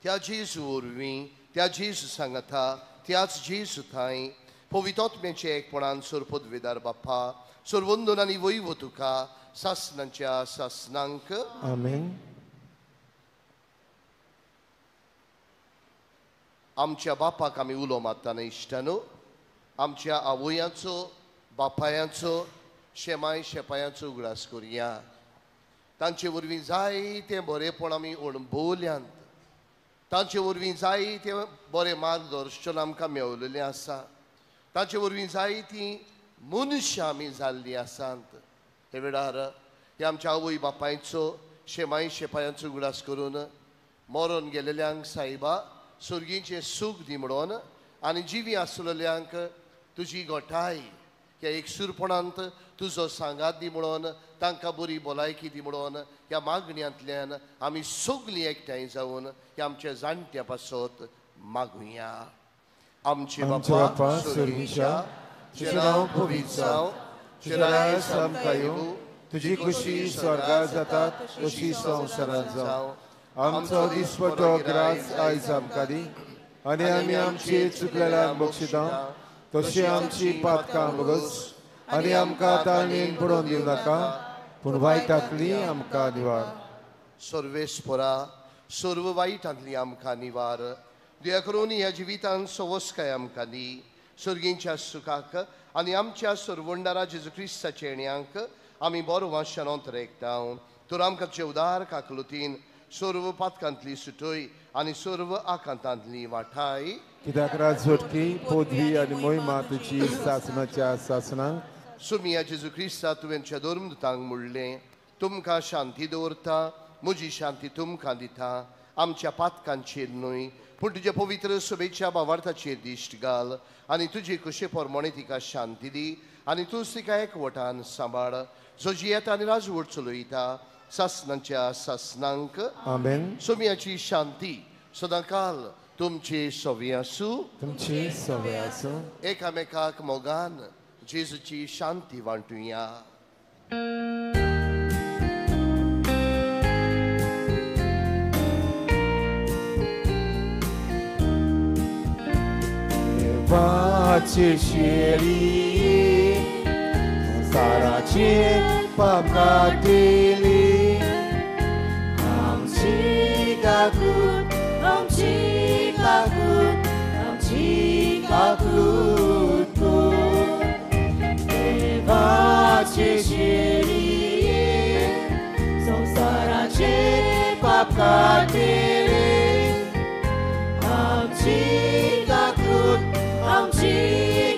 त्या जेजू वरवीं त्या जेजू सांगाता त्याच जेजू थंय पवित्रात्म्याचे एकपणान सोर पदवेदार बाप्पा सोर वंदन आनी वैव तुका सासनांच्या सासनांक आमेन. आमच्या बापाक आमी उलो मारतना इश्टानो आमच्या आवयांचो बापायांचो शेमाय शेपायांचो उगडास करुया. तांचे वरवीं जायते बरेपण आमी अणभवल्यांत. तांचे वरवीं जायते बरें मार्गदर्शन आमकां मेवलेलें आसा. तांचे वरवीं जायतीं मनशां आमी जाल्लीं आसात. हे वेळार हे आमच्या आवय बापायचो शेमाय शेपायांचो उगडास करून मरण गेलेल्यांक सायबा सुर्गीचें सूख दी म्हणून आनी जिवी आसलेल्यांक तुजी गोठाय ह्या एकसूरपणांत तुजो सांगात दी म्हणून तांकां बरी भलायकी दी म्हणून ह्या मागण्यांतल्यान आमी सगलीं एकठांय जावन ह्या आमच्या जाणट्या पासत मागुया. आमचे बापा सुर्गीच्या तुजें नांव पवित्र जावं, तुजें राय आमकां येवं, तुजी खुशी स्वर्गार जाता तशी संवसारांत जावं. आमचो दिसपटो ग्रास आयज आमकां दी आनी आमी आमची चुकलेल्यांक बक्षिता तशी आमची पातकां बगस आनी आमकां ताळमेन पडोवन दिवं नाका पूण वायटांतली आमकां निवार. सर्वेस्परा सर्व वायटांतली आमकां निवार. दया करून ह्या जिवितांत सवस्काय आमकां दी. सुर्गींच्या सुखाक आनी आमच्या सर्वंडारा जेजू क्रिस्ताच्या येण्याक आमी बरो वाशानोंत रेखताव. तर आमकां चेवदार काकलुतीन सर्व पातकांतली सुटय आनी सर्व आकांतांतली वाठाय. कित्याक राजवटकी पदवी आनी मोहिमा तुजी सासनाच्या सासनांक. सुमिया जेजू क्रिस्ता तुवेंच्या धर्मदूतांक म्हणलें तुमकां शांती दवरता, म्हजी शांती तुमकां दिता. आमच्या पातकांचेर न्हय पूण तुज्या पवित्र सभेच्या भावार्थाचेर दिश्ट घाल आनी तुजे कशे प्रमाणे तिका शांती दी आनी तूंच तिका एकवटान सांबाळ जो जियेता आनी राजवट चलयता सासनांच्या सासनांक. आमेन. सुमियाची शांती सदांकाल तुमचे सवे आसूं. तुमची सवय आसूं. एकामेकाक मोगान जेजूची शांती वांटुया. देवाची शेरी संसाराची पाप काटिली आमची काकूट आमची काकूट आमची काकूट देवाची शेरी संसाराचे पाप काटिली आमची काकूट आमची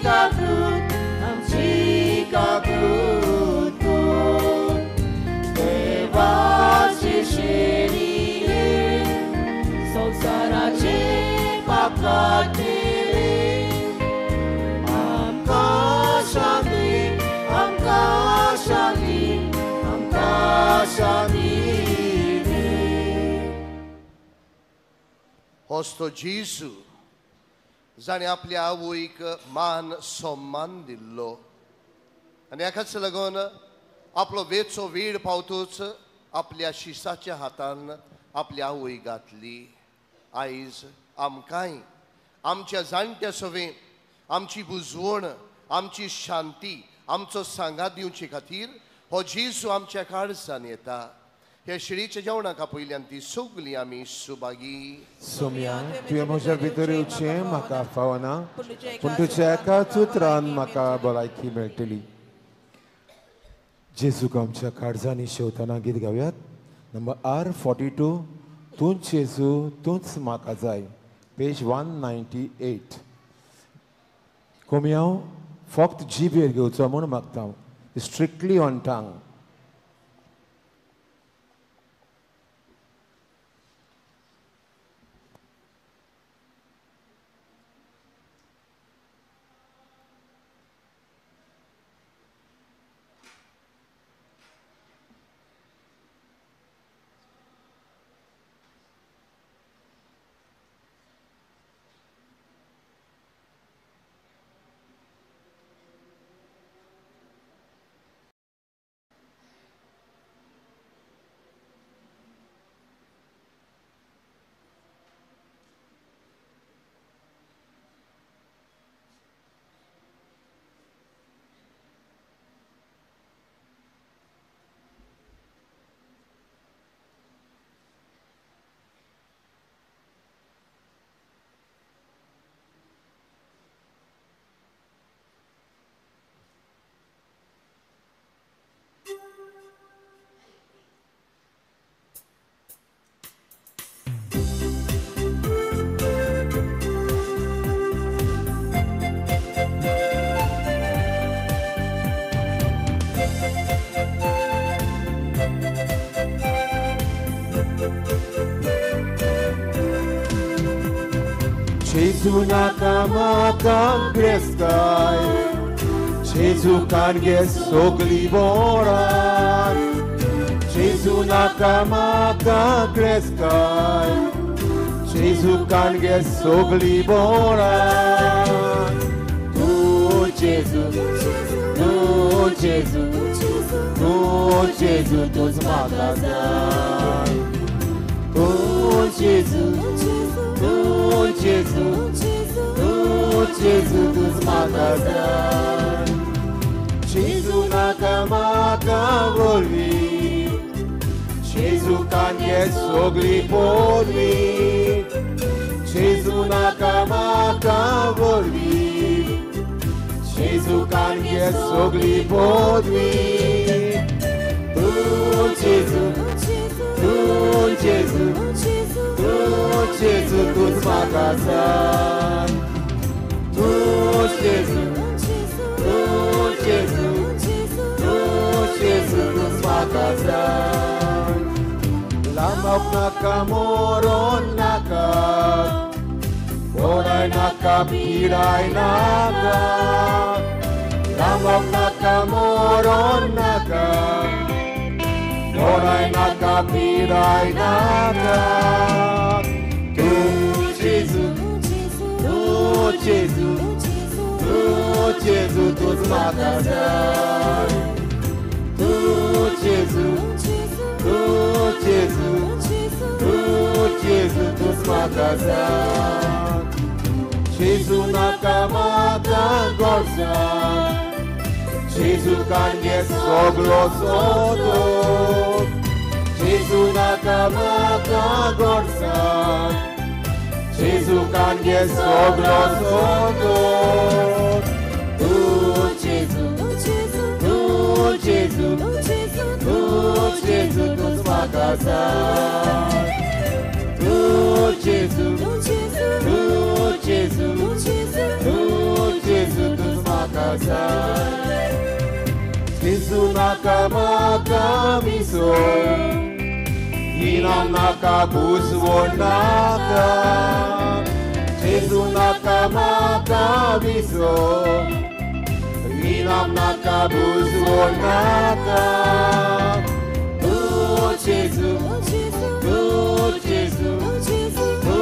काकूट आमची काकूट देवाची शेरी संसाराचे पाप काटिली आमकां शांती आमकां शांती आमकां शांती दी. होस्तो जेजू जाणें आपल्या आवयक मान सन्मान दिल्लो आनी हाकाच लागून आपलो वेचो वेळ पावतूच आपल्या शिसाच्या हातान आपल्या आवय घातली. आयज आमकांय आमच्या जाणट्या सवें आमची बुजवण आमची शांती आमचो सांगात दिवचे खातीर हो जेजू आमच्या काळजान येता. ह्या शिडीच्या जेवणाका पयल्यान ती सगलीं आमी सुभागी. सोम्या तुवें म्हज्या भितर येवचें म्हाका फावना पूण तुज्या एकाच उतरान म्हाका भलायकी मेळटली. जेजूक आमच्या काळजांनी शेवताना गीत गावयात. नंबर R42 तूंच जेजू तूंच म्हाका जाय पेज 198. कोमयाव फक्त जिबेर घेवचो म्हूण मागता strictly on tongue. Jesu nakamaka greskaj, Jesu kange sogli boran, Jesu nakamaka greskaj, Jesu kange sogli boran. Tu Jesu, tu Jesu, tu Jesu, tu zmagazaj. Tu Jesu, tu Jesu, tu Jesu, tu zmagazaj. Jesu nakamaka volvi, Jesu kanje sogli podvi, Jesu nakamaka volvi, Jesu kanje sogli podvi. Tu Jesu, tu Jesu, tu Jesu, tu zmagazaj. Tu Jesu, tu Jesu, tu Jesu, tu zmagazaj. Lamok nakamoron nakak, Boray nakapiray nakak. Lamok nakamoron nakak, Boray nakapiray nakak. Tu Jesu, tu Jesu, tu Jesu, tu zmagazaj. Tu Jesu, tu Jesu, tu Jesu, tu zmagazaj. Jesu nakamaka gorsa, Jesu kanje soglo soto. Jesu nakamaka gorsa, Jesu kanje soglo soto. Tu Jesu, tu Jesu, tu Jesu, tu zmagazaj. Tu Jesu, tu Jesu, tu Jesu, tu zmagazaj. Jesu nakamaka miso, Inam nakabuzwo naka. Jesu nakamaka miso, Inam nakabuzwo naka. Tu Jesu, tu Jesu, tu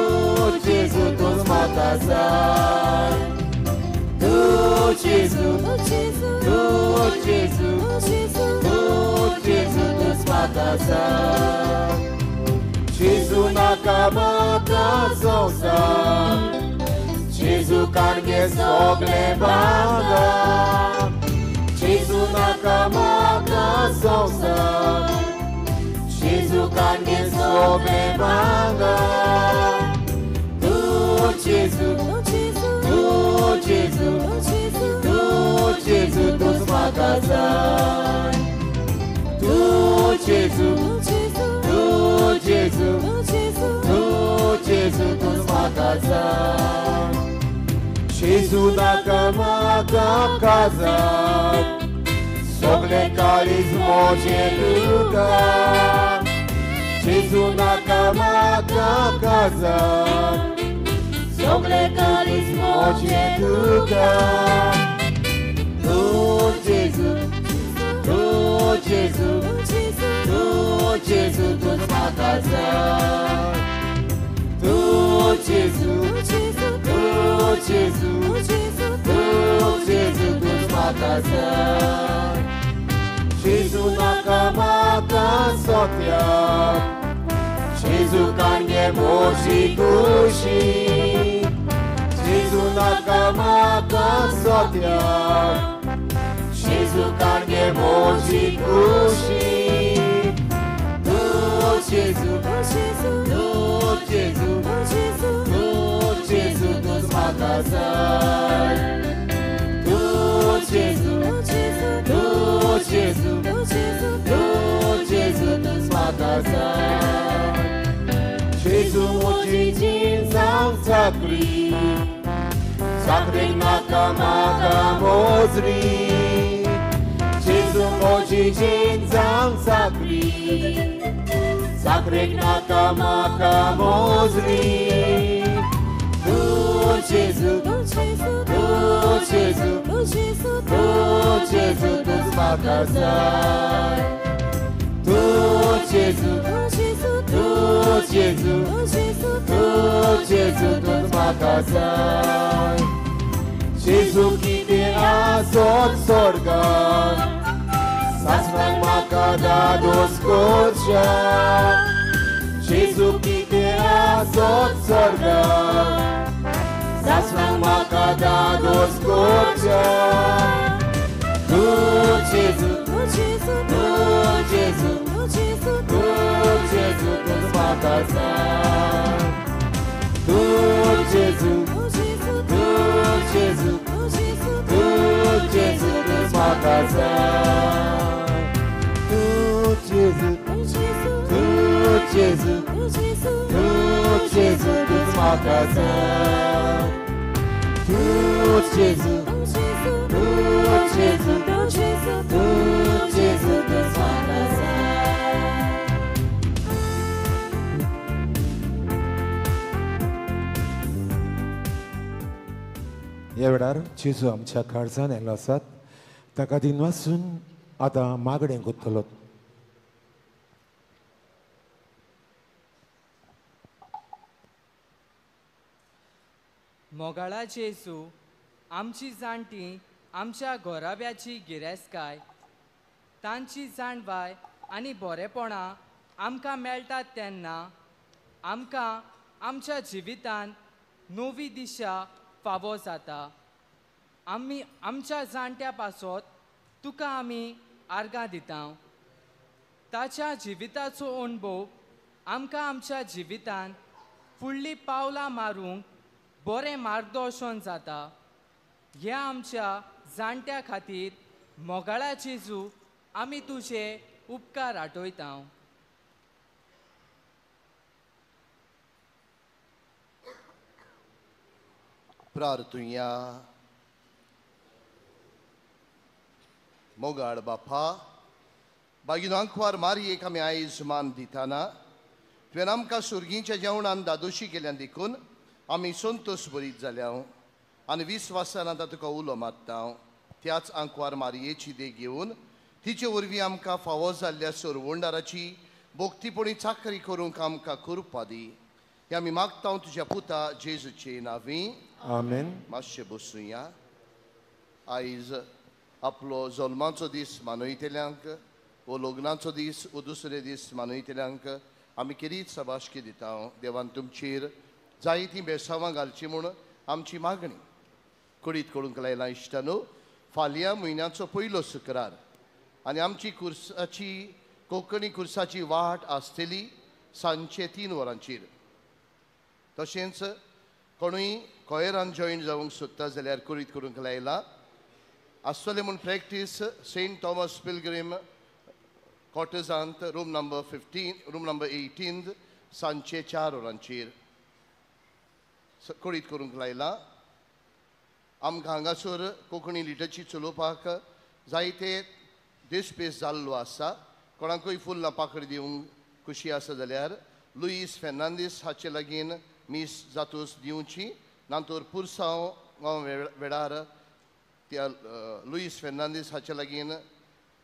Jesu, tu zmagazaj. Tu Jesu, tu Jesu, tu Jesu, tu zmagazaj. Jesu nakamaka zosa, Jesu kange sogle baga. Jesu nakamaka zosa, Jesu kange sogle baga. Tu Jesu, tu Jesu, tu Jesu, tu zmagazaj. Tu Jesu, tu Jesu, tu Jesu, tu zmagazaj. Jesu nakamaka kazak, sogle karizmo jeluga. Jesu nakamaka kazak, sogle karizmo jeluga. Tu Jesu, tu Jesu, tu Jesu, tu zmagazaj. Tu Jesu, tu Jesu, tu Jesu, tu zmagazaj. Jesu nakamaka sotiak, Jesu kanje moci kushi. Jesu nakamaka sotiak, Jesu kanje moci kushi. Tu Jesu, tu Jesu, tu Jesu, tu zmagazaj. Tu Jesu, tu Jesu, tu Jesu, tu zmagazaj. Jesu moci cinzam zakri, zakri nakamaka mozri. Jesu moci cinzam zakri, zakri nakamaka mozri. Tu Gesù, tu Gesù, tu Gesù, tu Gesù, tu Gesù, tuż maka zaj. Tu Gesù, tu Gesù, tu Gesù, tu Gesù, tu Gesù, tuż maka zaj. Gesù kiedy raz od sorga, zasnął maka do skocia. Gesù kiedy raz od sorga, zasnął maka do skocia. Tu Gesù, tu Gesù, tu Gesù, tu Gesù, tu Gesù, tuż maka zaj. Tu Gesù, tu Gesù, tu Gesù, tu Gesù, tu Gesù, tuż maka zaj. Tu Gesù, tu Gesù, tu Gesù, tu Gesù, tu Gesù, tuż maka zaj. Tu Gesù, tu Gesù, tu Gesù, tu Gesù, tu Gesù, tuż maka zaj. ह्या वेळार जेजू आमच्या काळजान येयलो आसात ताका दिन वाचून आतां मागणें कोत्तलो. मोगाळा जेजू आमची जाणटी आमच्या गोराब्याची गिरेस्तकाय तांची जाणवाय आनी बरेपणां आमकां मेळटात तेन्ना आमकां आमच्या जिवितान नवी दिशा फावो जाता. आमी आमच्या जाणट्या पासत तुका आमी आर्गां दिता. ताच्या जिविताचो अणभव आमकां आमच्या जिवितान फुडलीं पावलां मारूंक बरें मार्गदर्शन जाता. ह्या आमच्या जाणट्या खातीर मोगाळा जेजू आमी तुजे उपकार आठयता. प्रार्थुया. मोगाळ बापा, बागिनो आंकवार मारयेक आमी आयज मान दिताना तुवें आमकां सुर्गीच्या जेवणान दादोशी केल्यान देखून आमी संतोश भरीत जाल्या आनी विस्वासान आतां तुका उलो मारता. त्याच आंकवार मारयेची देख घेवन तिचे वरवीं आमकां फावो जाल्ल्या सोरवोंडाराची भोक्तीपणी चाकरी करूंक आमकां कृपा दी. हें आमी मागता तुज्या पुता जेजूचे नांवी. आमेन. मातशें बसूया. आयज आपलो जल्माचो दीस मनयतल्यांक वो लग्नाचो दीस वो दुसरे दीस मनयतल्यांक आमी केरीत सबाशकी दिता. देवान तुमचेर जायतीं बेसांवां घालची म्हूण आमची मागणी कुडीत करूंक लायला. इश्टानो, फाल्यां म्हयन्याचो पयलो शुक्रार आनी आमची कुर्साची कोंकणी कुर्साची वाट आसतली सांजचे 3 वरांचेर. तशेंच कोणूय कोयरान जॉयन जावंक सोदता जाल्यार कुडीत करूंक लायला. आसतलें म्हूण प्रॅक्टीस सेंट थॉमस पिलग्रीम कॉटेजांत रूम नंबर 18 सांजचे 4 वरांचेर कुडीत करूंक लायला. आमकां हांगासर कोंकणी लिटरची चलोवपाक जायते देशपेस जाल्लो आसा. कोणाकूय फुल्ल पाखड दिवंक खुशी आसा जाल्यार लुईस फेर्नांदीस हाचे लागीं मीस जातूस दिवची. नांतूर पुरसांव गांव वेळार त्या लुईस फेर्नांदीस हाचे लागीं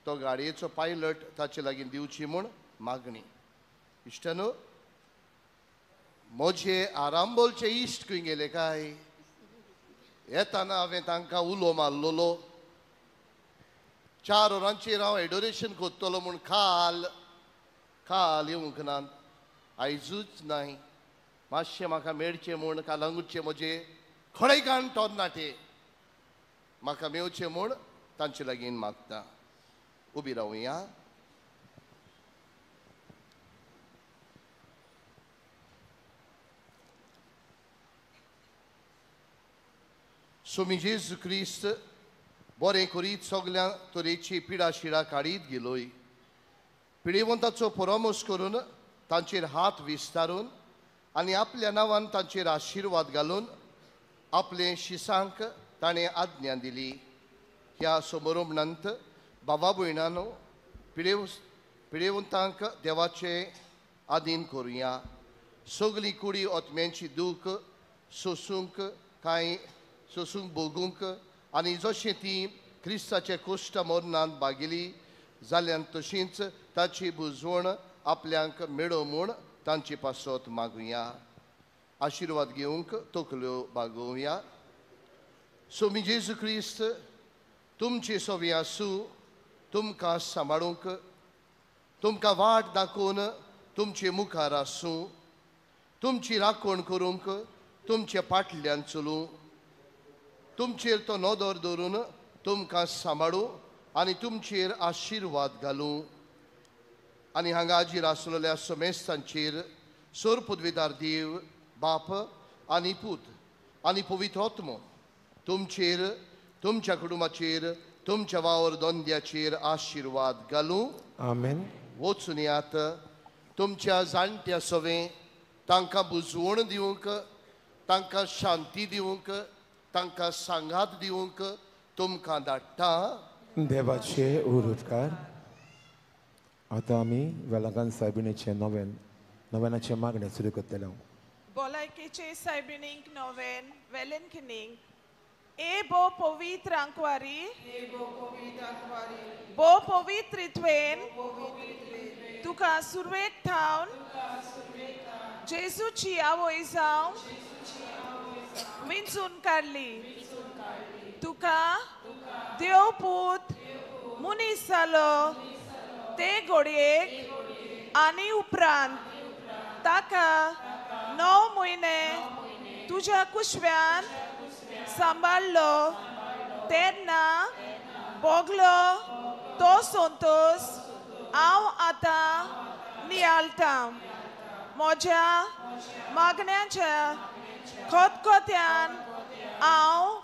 तो गाडयेचो पायलट ताचे लागीं दिवची म्हूण मागणी. इश्टानो, म्हजे आरांबोलचे इश्ट खंय गेले काय? येताना हांवें तांकां उलो मारलोलो. 4 वरांचेर हांव एडोरेशन कोत्तलो म्हूण काल येवंक ना. आयजूच नाय. मातशें म्हाका मेळचें म्हूण कालांगूटचे म्हजे खडयकान तरणाटे म्हाका मेवचे म्हूण तांचे लागीं मागता. उबी रावया. स्वामी जेजू क्रिस्त बरें करीत सगळ्या तरेची पिडा शिडा काडीत गेलोय. पिडेवंताचो परामोस करून तांचेर हात विस्तारून आनी आपल्या नांवान तांचेर आशिर्वाद घालून आपले शिसांक ताणें आज्ञा दिली. ह्या समारंभांत बाबा भयणानो, पिडेवंतांक देवाचे आदीन करुया. सगळीं कुडी ओतम्यांची दूख सोसूंक कांय सोसूंक भोगूंक आनी जशें ती क्रिस्ताचे कोश्ट मरणांत बागेली जाल्यार तशींच ताची बुजवण आपल्यांक मेळो म्हूण तांची पासत मागुया. आशिर्वाद घेवंक तकल्यो बागोवया. सोमी जेजू क्रिस्त तुमचे सोवी आसूं तुमकां सांबाळूंक तुमकां वाट दाखोवन तुमचे मुखार आसूं तुमची राखण करूंक तुमचे फाटल्यान चलूं तुमचेर तो नदर दवरून तुमकां सांबाळूं आनी तुमचेर आशिर्वाद घालूं आनी हांगा हाजीर आसलेल्या समेस्तांचेर सोर पदवीदार देव बाप आनी पूत आनी पवित्र आत्मो तुमचेर तुमच्या कुटुंबाचेर तुमच्या वावर दोंद्याचेर आशिर्वाद घालूं. आमेन. वचून येयात. तुमच्या जाणट्या सवे तांकां बुजवण दिवंक तांकां शांती दिवंक तांकां सांगात दिवंक तुमकां धाडटा. देवाचे उर उपकार. आतां आमी वेलांकान सायबिणीचे नोवेनाचे मागणे सुरू करतले. भलायकेचे सायबिणीक नोवेन वेलेनखिनीक ए बो पवित्र आंकवारी बो पवित्रित्वेन तुका सुरवेक ठावन जेजूची आवय जावन विंचून काडली. तुका देव पूत मनीस जालो ते घडयेक आनी उपरांत ताका 9 म्हयने तुज्या कुशव्यान सांबाळलो तेन्ना भोगलो तो संतोष हांव आतां नियाळटां. म्हज्या मागण्याच्या खतखत्यान हांव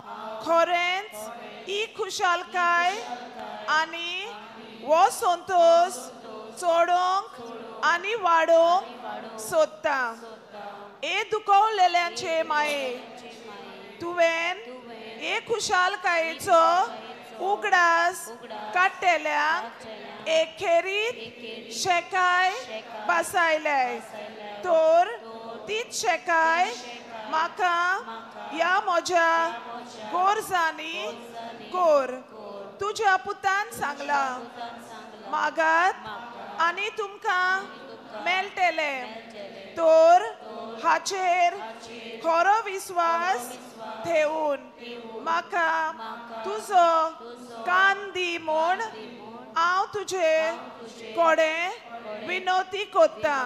खरेंच ही खुशालकाय आनी हो संतोष चोडोवंक आनी वाडोवंक सोदतां. हे दुखवलेल्यांचे माये तुवें हे खुशालकायेचो उगडास काडटेल्यांक एक खेरीत शेकाय बसायले तर तीच शेकाय म्हाका ह्या म्हज्या गोरजांनी कोर. तुज्या पुतान सांगला मागात आनी तुमकां मेळटले तर हाचेर खरो विस्वास ठेवून म्हाका तुजो कान दी म्हूण हांव तुजे कोडे विनोती कोत्ता.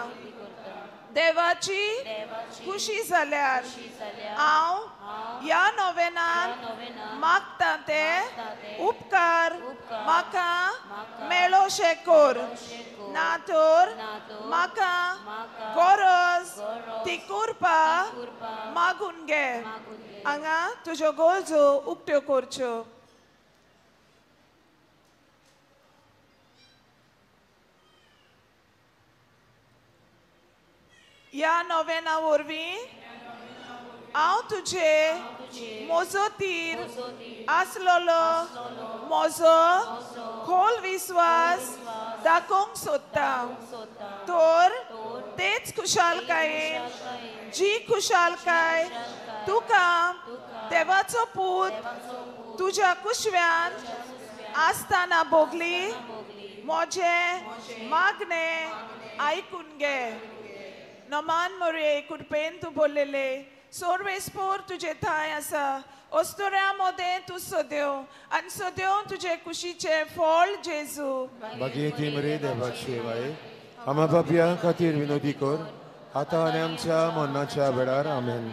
देवाची खुशी जाल्यार हांव ह्या नोवेनान मागता ते उपकार म्हाका मेळोशे कोर ना तर म्हाका गरज ती करपा मागून घे. हांगा तुज्यो गरजो उक्त्यो करच्यो. ह्या नोवेना वरवीं हांव तुजे मोजोतीर आसलोलो म्हजो खोल विस्वास दाखोवंक सोदता. तर तेच खुशालकायेन जी खुशालकाय तुका देवाचो पूत तुज्या कुशव्यान आसतना भोगली म्हजे मागणे आयकून घे. नमान मोरये कृपेन तूं बोललेले सोर्वेस्पोर तुजे थाय आसा ओस्तोऱ्या मोदे तूं सोद्यो आनी सोद्यो तुजे कुशीचे फळ जेजू. बागेती मरे देवाची बाई आम्हा पापया खातीर विनोदी कर आतां आनी आमच्या मरणाच्या वेळार आमेन.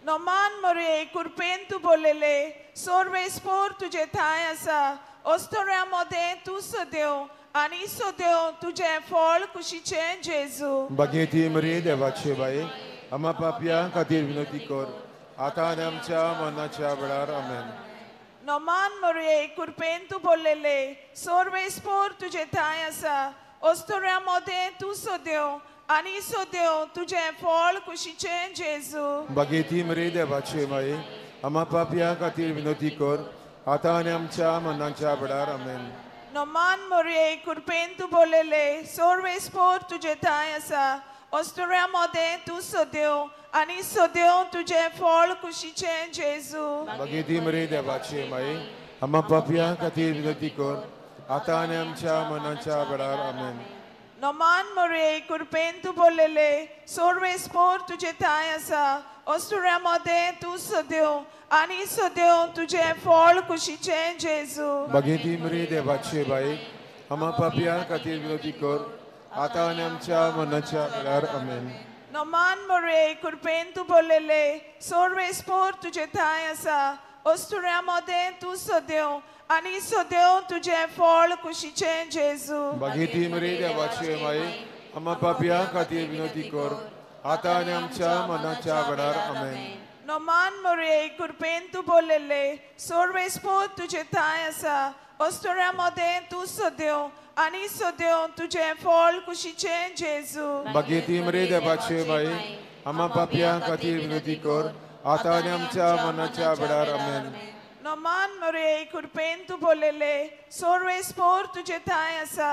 नमान मोरये कृपेन तूं बोललेले सोर्वेस्पोर तुजे थाय आसा ओस्तोऱ्या मोदे तूं सोद्यो आनी सोद्यो तुजे फळ कुशीचे जेजू. बागेती मरे देवाची बाई आम्हा पापया खातीर विनोदी कर आतां आनी आमच्या मरणाच्या वेळार आमेन. नमान मोरये कृपेन तूं बोललेले सोर्वेस्पोर तुजे थाय आसा ओस्तोऱ्या मोदे तूं सोद्यो आनी सोद्यो तुजे फळ कुशीचे जेजू. बागेती मरे देवाची बाई आम्हा पापया खातीर विनोदी कर आतां आनी आमच्या मरणाच्या वेळार आमेन. नमान मोरये कृपेन तूं बोललेले सोर्वेस्पोर तुजे थाय आसा ओस्तोऱ्या मोदे तूं सोद्यो आनी सद्यो तुझे फळ कुशीचे जेजू भगिती मरे देवाची माई आम्हा पापिया खातीर विनंती कर आता आनी आमच्या मनाच्या वेळार आमेन. नमान मरे कृपेन तू बोललेले सोर्वेस्पोर तुझे थाय आसा ओस्तुऱ्यामध्ये तू सद्यो आनी सद्यो तुझे फळ कुशीचे जेजू भगिती मरे देवाची बाई आम्हा पापिया खातीर विनंती कर आता आनी आमच्या मनाच्या वेळार आमेन. नमान मरे कृपेन तू बोललेले सोर्वेस्पोर तुझे थाय आसा ओस्तुऱ्यामध्ये तू सद्यो आनी सद्यो तुझे फळ कुशीचे जेजू भगिती मरे देवाची माई आम्हा पापिया खातीर विनंती कर आता आनी आमच्या मनाच्या वेळार आमेन. नमान मरे कृपेन तू बोललेले सोर्वेस्पोर तुझे थाय आसा ओस्तुऱ्यामध्ये तू सद्यो आनी सद्यो तुझे फळ कुशीचे जेजू भगिती मरे देवाची माई आम्हा पापिया खातीर विनंती कर आता आनी आमच्या मनाच्या वेळार आमेन. नमान मरे कृपेन तू बोललेले सोर्वेस्पोर तुझे थाय आसा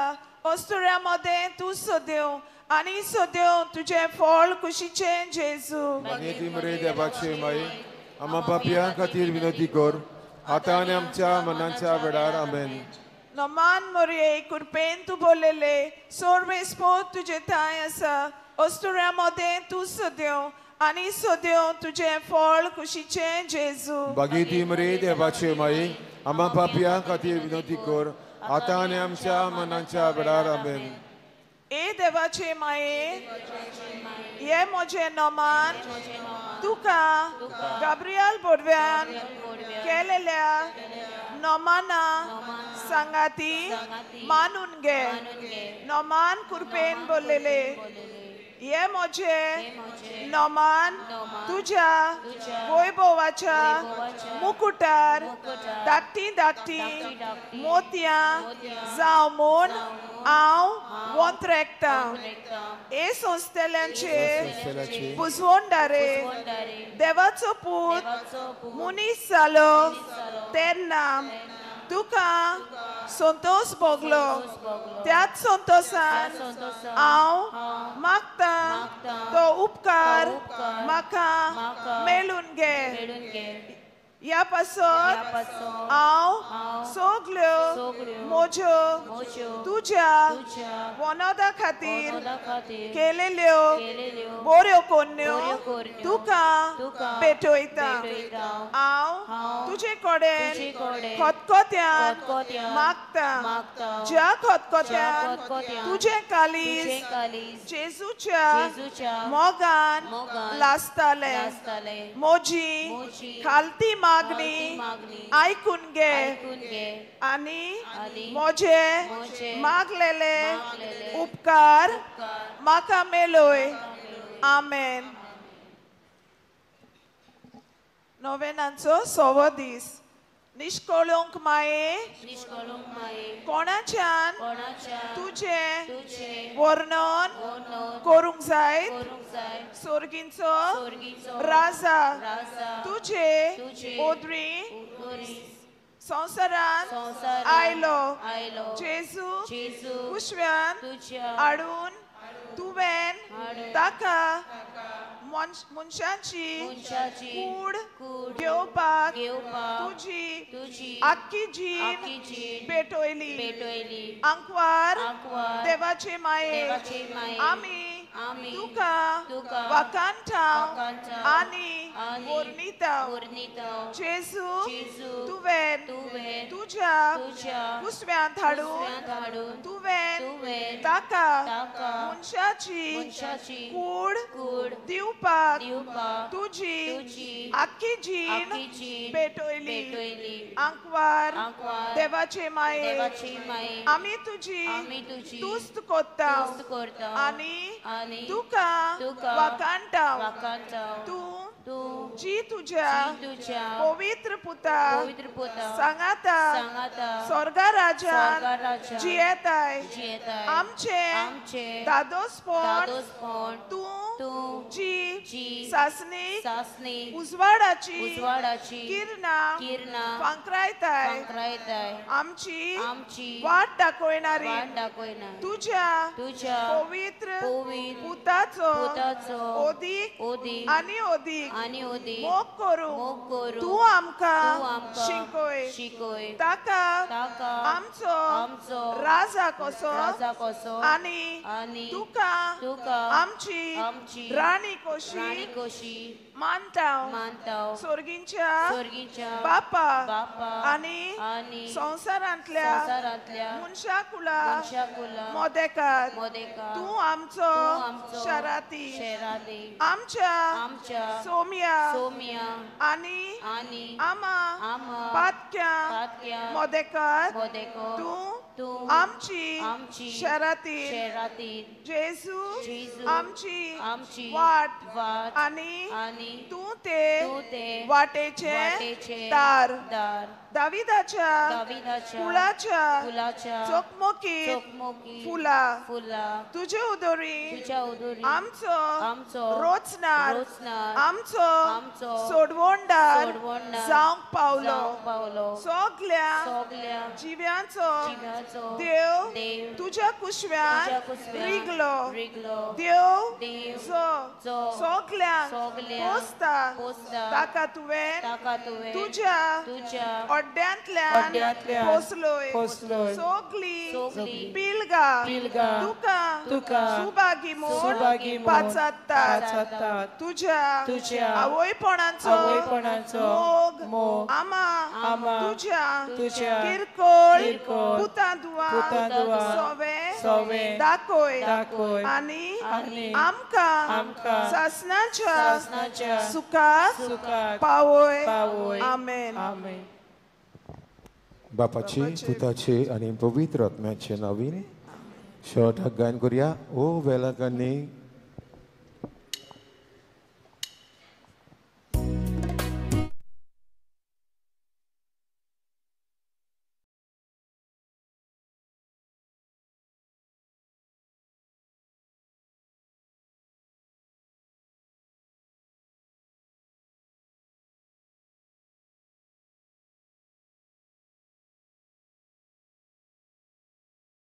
ओस्तुऱ्यामध्ये तू सद्यो आनी सद्यो तुझे फळ कुशीचे जेजू भगिती मरे देवाची माई आम्हा पापिया खातीर विनंती कर आता आनी आमच्या मनाच्या वेळार आमेन. नमान मरे कृपेन तू बोललेले सोर्वेस्पोर तुझे थाय आसा ओस्तुऱ्यामध्ये तू सद्यो आनी सद्यो तुझे फळ कुशीचे जेजू भगिती मरे देवाची माई आम्हा पापिया खातीर विनंती कर आता आनी आमच्या मनाच्या वेळार आमेन. ए देवाचे माये ये मोजे नमान तुका गाब्रियल बोडव्यान केलेल्या नमाना सांगाती मानून घे. नमान कृपेन बोललेले ये मोजे नमान तुझ्या वैभवाच्या मुकुटार धाकटी धाकटी मोतयां जावं म्हूण हांव वंतरेकता. हे संस्थेल्यांचे पुजवणदारे देवाचो पूत मुनीस जालो तेन्ना तुका संतोष भोगलो त्याच संतोषान हांव मागता तो उपकार म्हाका मेळून घे. या पासत हांव सगल्यो म्हज्यो तुज्या वनदा खातीर केलेल्यो बऱ्यो कोन्यो तुका भेटयता. हांव तुजे कडेन खतखत्यान मागता ज्या खतखत्यान तुजे कालीज जेजूच्या मोगान लासताले. म्हजी खालती मागणी आयकून घे आनी म्हजे मागलेले उपकार म्हाका मेळय. आमेन. नोवेनांचो 6वो दीस. निष्कळूंक माये कोणाच्यान तुझे वर्णन करूंक जाय. सोर्गींचो राजा तुझे ओदरी संवसारान आयलो. जेजू कुशव्यान हाडून तुवें ताका मनशांची कूड घेवपाक तुजी आख्खी जीण भेटयली. आंकवार देवाचे माये आमी तुका वाकांठाव आनी वर्णिताव. जेजू तुवें तुज्या कुसव्यांत हाडून तुवें ताका मनशाची कूड दिवपाक तुजी आख्खी जीण भेटयली. आंकवार देवाचे माये आमी तुजी तुस्त कोत्ता आनी तुका वाकांठाव. तूं तूं जी तुझ्या तुझ्या पवित्र पुता पवित्र पुता सांगाता सांगाता स्वर्गा राजान स्वर्गा राजान जियेताय जियेताय आमचे दादोसपण दादोसपण तूं तूं जी सासनीक सासनी उजवाडाची किरणा फांकरायताय आमची वाट दाखोयणारी तुझ्या पवित्र पुताचो ओदीक आनी ओदीक मोग करूं तूं आमकां शिकोय ताका आमचो राजा कसो आनी तुका आमची राणी कोशी मानताव सोर्गींच्या बापा आनी संसारांतल्या मनशा कुला मोदेकार तूं आमचो शराती आमच्या सोम्या आनी आमा पातक्या मोदेकार तूं आमची शराती जेजू आमची वाट आनी तूं ते वाटेचे दार दाविदाच्या कुळाच्या चकमकी फुला तुझे उदोरी आमचो रोचनार आमचो सोडवोंडार जावंक पावलो सगल्या जिव्यांचो देव तुझ्या कुशव्यान रिगलो देव सगल्यांक पोसता ताका तुवें तुझ्या ओड्ड्यांतल्यान पोसलोय सगली पिलगा तुका सुबागी म्हूण पाचात्तात तुझ्या आवयपणाचो मोग आमा तुझ्या किरकोळ पुतांदुआ सोवे दाखोय आनी आमकां सासनाच्या सुखात पावोय आमेन बापाचे पुताचे आणि पवित्र आत्म्याचे नावीन शॉर्ट गायन करूया ओ वेलाकांनी